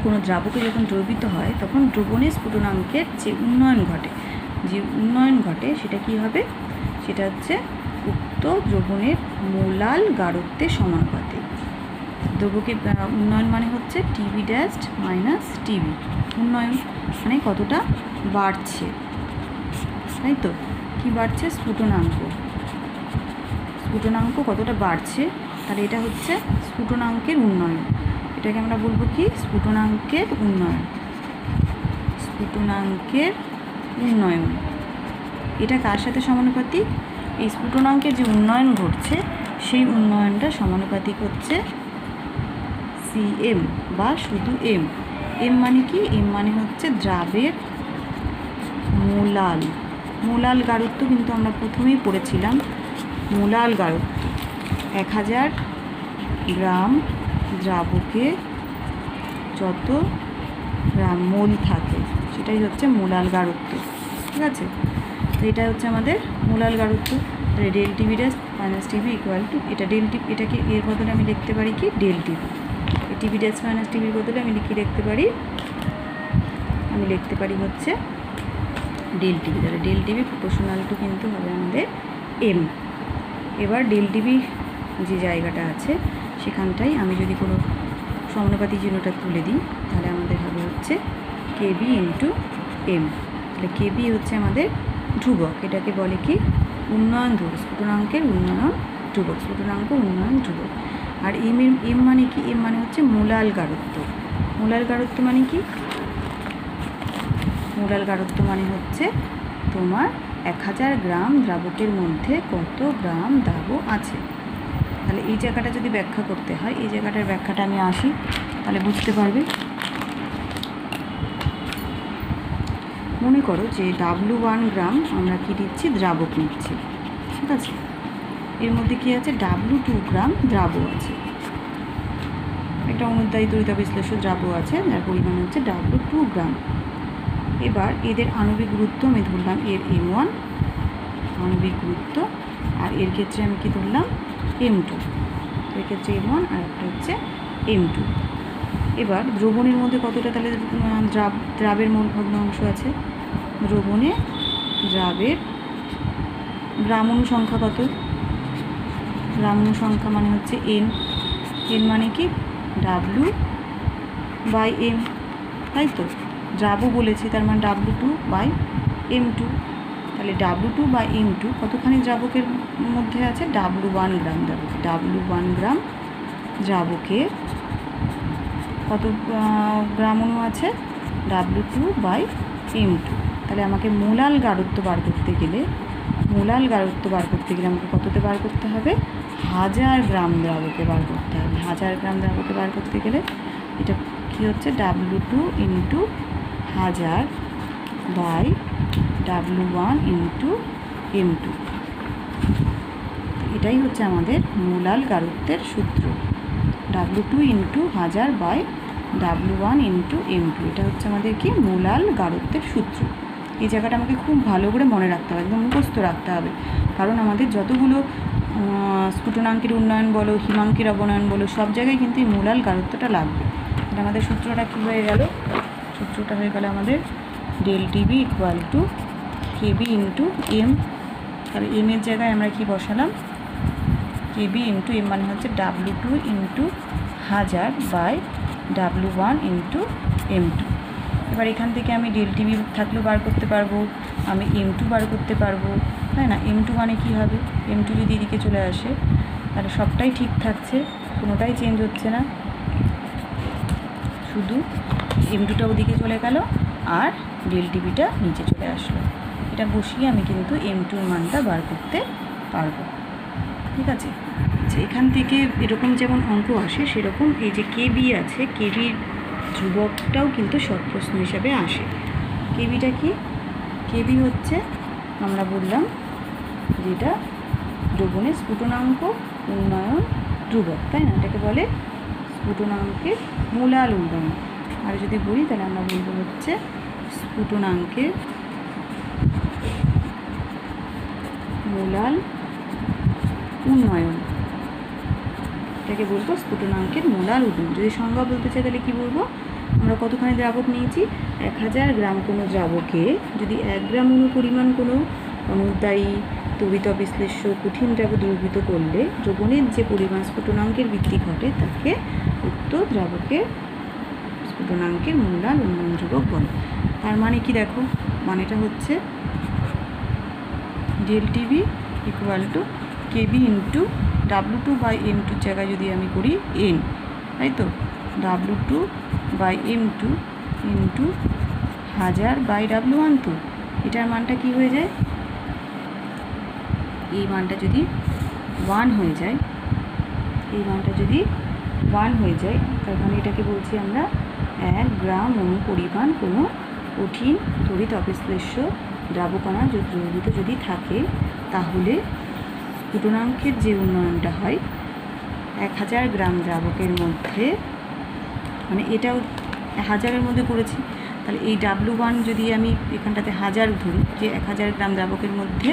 কোনো দ্রাবকে যখন দ্রবীভূত হয় তখন দ্রবণের স্ফুটনাঙ্কের যে উন্নয়ন ঘটে সেটা কি হবে, সেটা হচ্ছে উক্ত দ্রবণের মোলাল গাঢ়ত্বের সমানুপাতিক। দ্রবকের উন্নয়ন মানে হচ্ছে টিভি ড্যাশ মাইনাস টিভি। উন্নয়ন মানে কতটা বাড়ছে, তাই তো? কি বাড়ছে? স্ফুটনাঙ্ক কতটা বাড়ছে, তাহলে এটা হচ্ছে স্ফুটনাঙ্কের উন্নয়ন। এটাকে আমরা বলবো কি? স্ফুটনাঙ্কের উন্নয়ন। এটা কার সাথে সমানুপাতিক? এই স্ফুটনাঙ্কের যে উন্নয়ন ঘটছে সেই উন্নয়নটা সমানুপাতিক হচ্ছে সিএম বা শুধু এম। এম মানে কি? এম মানে হচ্ছে দ্রাবের মোলাল গাঢ়ত্ব, কিন্তু আমরা প্রথমেই পড়েছিলাম মোলাল গাঢ়ত্ব 1000 গ্রাম দ্রাবকে যত গ্রাম মোল থাকে সেটাই হচ্ছে মোলাল গাঢ়ত্ব। ঠিক আছে, তো এটা হচ্ছে আমাদের মোলাল গাঢ়ত্ব। Del TV dash minus TV equal to এটা এটাকে এর বদলে আমি লিখতে পারি কি? Del TV. এই টিভি ড্যাশ মাইনাস টিভির বদলে আমি লিখতে পারি হচ্ছে ডেল টিভি। তাহলে ডেল টিভি প্রপোর্শনাল টু কিন্তু হবে আমাদের এম। এবার ডেল টিভি যে জায়গাটা আছে সেখানটাই আমি যদি কোনো সমানুপাতিক চিহ্নটা তুলে দিই তাহলে আমাদের হবে হচ্ছে কেবি ইন্টু এম। তাহলে কেবি হচ্ছে আমাদের ধ্রুবক, এটাকে বলে কি? উন্নয়ন ধ্রুবক, স্ফুটনাঙ্কের উন্নয়ন ধ্রুবক, আর এম মানে কি? এম মানে হচ্ছে মোলাল গাঢ়ত্ব। মোলাল গাঢ়ত্ব মানে কি? মোলাল গাঢ়ত্ব মানে হচ্ছে তোমার 1000 গ্রাম দ্রাবকের মধ্যে কত গ্রাম দ্রাবক আছে। তাহলে এই জায়গাটা যদি ব্যাখ্যা করতে হয়, এই জায়গাটার ব্যাখ্যাটা আমি আসি তাহলে বুঝতে পারবে। মনে করো যে W1 গ্রাম আমরা কি দিচ্ছি? দ্রাবক নিচ্ছি। ঠিক আছে, এর মধ্যে কি আছে? W2 গ্রাম দ্রাবক আছে, একটা অনুদ্দায়ী তড়িৎ বিশ্লেষ্য দ্রাবক আছে যার পরিমাণ হচ্ছে W2 গ্রাম। এবার এদের আণবিক গুরুত্ব আমি ধরলাম এর M1 আণবিক গুরুত্ব, আর এর ক্ষেত্রে আমি কি ধরলাম? M2। এর ক্ষেত্রে M1 আর একটা হচ্ছে M2। এবার দ্রবণের মধ্যে কতটা তাহলে দ্রাবের মোল ভগ্নাংশ আছে? দ্রাবের গ্রাম অনু সংখ্যা কত? গ্রাম অনু সংখ্যা মানে হচ্ছে N মানে কি? W/M, তাই তো? দ্রাবক বলেছি তার মানে W2/M2। তাহলে W2/M2 কতখানি দ্রাবকের মধ্যে আছে? W1 গ্রাম দ্রাবকে। W1 গ্রাম দ্রাবকে কত গ্রাম অণু আছে? W2/M2। তাহলে আমাকে মোলাল গাঢ়ত্ব বার করতে গেলে আমাকে কততে বার করতে হবে? 1000 গ্রাম দ্রাবকে বার করতে হবে। 1000 গ্রাম দ্রাবকে বার করতে গেলে এটা কি হচ্ছে? W2 into 1000/W1 into M2। এটাই হচ্ছে আমাদের মোলাল গাঢ়ত্বের সূত্র, W2 into 1000/W1 into M2। এটা হচ্ছে আমাদের কি? মোলাল গাঢ়ত্বের সূত্র। এই জায়গাটা আমাকে খুব ভালো করে মনে রাখতে হবে, একদম মুখস্থ রাখতে হবে, কারণ আমাদের যতগুলো স্ফুটনাঙ্কের উন্নয়ন বলো, হিমাঙ্কের অবনয়ন বলো, সব জায়গায় কিন্তু এই মোলাল গাঢ়ত্বটা লাগবে। এটা আমাদের সূত্রটা কী হয়ে গেল? সূত্রটা হয়ে গেল আমাদের del TV equal to KB into M. তাহলে এম এর জায়গায় আমরা কি বসালাম? কেবি ইন্টু এম মানে হচ্ছে W2 into 1000/W1 into M2। এবার এখান থেকে আমি ডেল টিভি থাকলেও বার করতে পারবো, আমি M2 বার করতে পারবো, তাই না? M2 মানে কি হবে? M2 যদি এদিকে চলে আসে তাহলে সবটাই ঠিক থাকছে, কোনোটাই চেঞ্জ হচ্ছে না, শুধু M2টা ওদিকে চলে গেল আর ডেল টিভিটা নিচে চলে আসলো। এটা বসিয়ে আমি কিন্তু M2 এর মানটা বার করতে পারবো। ঠিক আছে, যে এখান থেকে এরকম যেমন অঙ্ক আসে সেরকম এই যে কেবি আছে, কেবির ধ্রুবকটাও কিন্তু শর্ট প্রশ্ন হিসাবে আসে। কেবিটা কি? কেবি হচ্ছে আমরা বললাম যেটা দ্রবণের স্ফুটনাঙ্ক উন্নয়ন ধ্রুবক, তাই না? এটাকে বলে স্ফুটনাঙ্কের মোলাল উন্নয়ন। আর যদি বলি তাহলে আমরা বলবো হচ্ছে স্ফুটনাঙ্কের মোলাল উন্নয়ন। এটাকে বলবো স্ফুটনাঙ্কের মোলার ওজন। যদি সংজ্ঞা বলতে চাই তাহলে কী বলবো, আমরা কতখানি দ্রাবক নিয়েছি, 1000 গ্রাম কোনো দ্রাবকে যদি 1 গ্রাম পরিমাণ কোনো অনুদায়ী তড়িৎ বিশ্লেষ্য কঠিন দ্রাবক দ্রবীভূত করলে দ্রবণের যে পরিমাণ স্ফুটনাঙ্কের বৃদ্ধি ঘটে তাকে উক্ত দ্রাবকের স্ফুটনাঙ্কের মোলার উন্নয়ন ধ্রুবক বলে। তার মানে কি দেখো, মানেটা হচ্ছে ΔTB equal to KB into W2/M2 জায়গায় যদি আমি করি N, তাই তো, W2/M2 ইন্টু 1000/W1 তো এটার মানটা কি হয়ে যায়, এই মানটা যদি 1 হয়ে যায়, এই মানটা যদি 1 হয়ে যায় তার মানে এটাকে বলছি আমরা 1 গ্রাম পরিমাণ কোনো কঠিন তড়িৎ অবিশ্লেষ্য দ্রাবকণা দ্রবীভূত যদি থাকে তাহলে স্ফুটনাঙ্কের যে উন্নয়নটা হয় 1000 গ্রাম দ্রাবকের মধ্যে, মানে এটাও 1000-এর মধ্যে করেছি, তাহলে এই W1 যদি আমি এখানটাতে 1000 ধরি, যে 1000 গ্রাম দ্রাবকের মধ্যে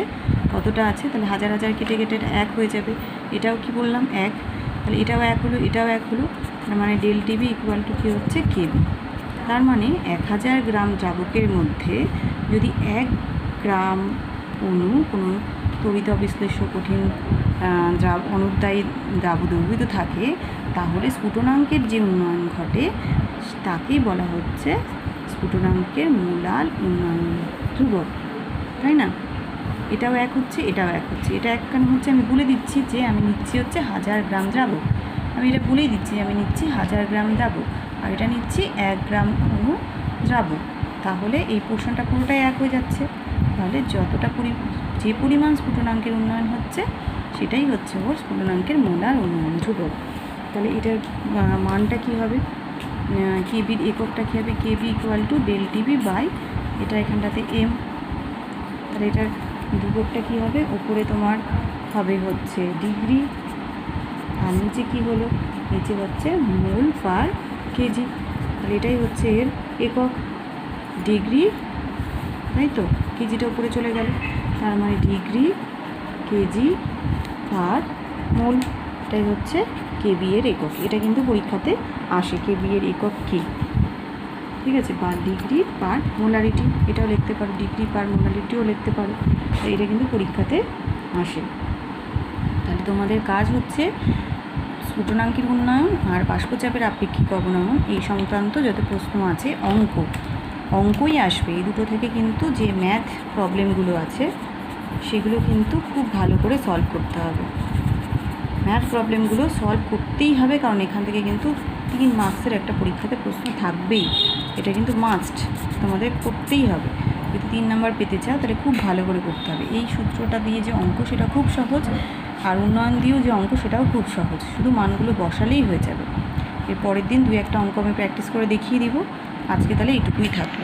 কতটা আছে, তাহলে 1000 কেটে কেটে এটা 1 হয়ে যাবে। এটাও কি বললাম 1, তাহলে এটাও 1 হলো, এটাও 1 হলো, তার মানে ΔTB ইকুয়াল টু কী হচ্ছে KB। তার মানে 1000 গ্রাম দ্রাবকের মধ্যে যদি 1 গ্রাম কোনো তড়িৎ অবিশ্লেষ্য কঠিন অনুদায়ী দ্রাবক দ্রবীভূত থাকে তাহলে স্ফুটনাঙ্কের যে উন্নয়ন ঘটে তাকেই বলা হচ্ছে স্ফুটনাঙ্কের মোলার উন্নয়ন ধ্রুবক, তাই না। এটাও 1 হচ্ছে, এটাও 1 হচ্ছে, এটা 1 কেন হচ্ছে আমি বলে দিচ্ছি যে আমি নিচ্ছি হচ্ছে 1000 গ্রাম দ্রাবক, আমি এটা বলেই দিচ্ছি আমি নিচ্ছি 1000 গ্রাম দ্রাবক আর এটা নিচ্ছি 1 গ্রাম দ্রাবক, তাহলে এই পোর্শনটা পুরোটাই 1 হয়ে যাচ্ছে। তাহলে যতটা যে পরিমাণ স্ফুটনাঙ্কের উন্নয়ন হচ্ছে সেটাই হচ্ছে ওর স্ফুটনাঙ্কের মোলার উন্নয়ন ধ্রুবক। তাহলে এটার মানটা কী হবে, কেবির এককটা কী হবে, KB equal to ΔTB by এটা এখানটাতে M, তাহলে এটার ধ্রুবকটা কী হবে, ওপরে তোমার হবে হচ্ছে ডিগ্রি আর নিচে কী হলো, নিচে হচ্ছে মোল পার কেজি, তাহলে এটাই হচ্ছে এর একক ডিগ্রি, তাই তো, কেজিটা উপরে চলে গেল, তার মানে ডিগ্রি কেজি পার মোল, এটাই হচ্ছে KB এর একক। এটা কিন্তু পরীক্ষাতে আসে, KB এর একক কী, ঠিক আছে, বা ডিগ্রি পার মোলারিটি এটাও লিখতে পারো, ডিগ্রি পার মোলারিটিও লিখতে পারো, এটা কিন্তু পরীক্ষাতে আসে। তাহলে তোমাদের কাজ হচ্ছে স্ফুটনাঙ্কের উন্নয়ন আর বাষ্পচাপের আপেক্ষিক অবনমন এই সংক্রান্ত যত প্রশ্ন আছে অঙ্কই আসবে, এই দুটো থেকে কিন্তু যে ম্যাথ প্রবলেমগুলো আছে সেগুলো কিন্তু খুব ভালো করে সলভ করতে হবে। ম্যাথ প্রবলেমগুলো সলভ করতেই হবে, কারণ এখান থেকে কিন্তু 3 মার্কসের একটা পরীক্ষাতে প্রশ্ন থাকবেই, এটা কিন্তু মাস্ট, তোমাদের করতেই হবে। যদি 3 নাম্বার পেতে চাও তাহলে খুব ভালো করে করতে হবে। এই সূত্রটা দিয়ে যে অঙ্ক সেটা খুব সহজ, আর উন্নয়ন দিয়েও যে অঙ্ক সেটাও খুব সহজ, শুধু মানগুলো বসালেই হয়ে যাবে। এর পরের দিন 2-1টা অঙ্ক আমি প্র্যাকটিস করে দেখিয়ে দিব। আজকে তাহলে এইটুকুই থাকবে।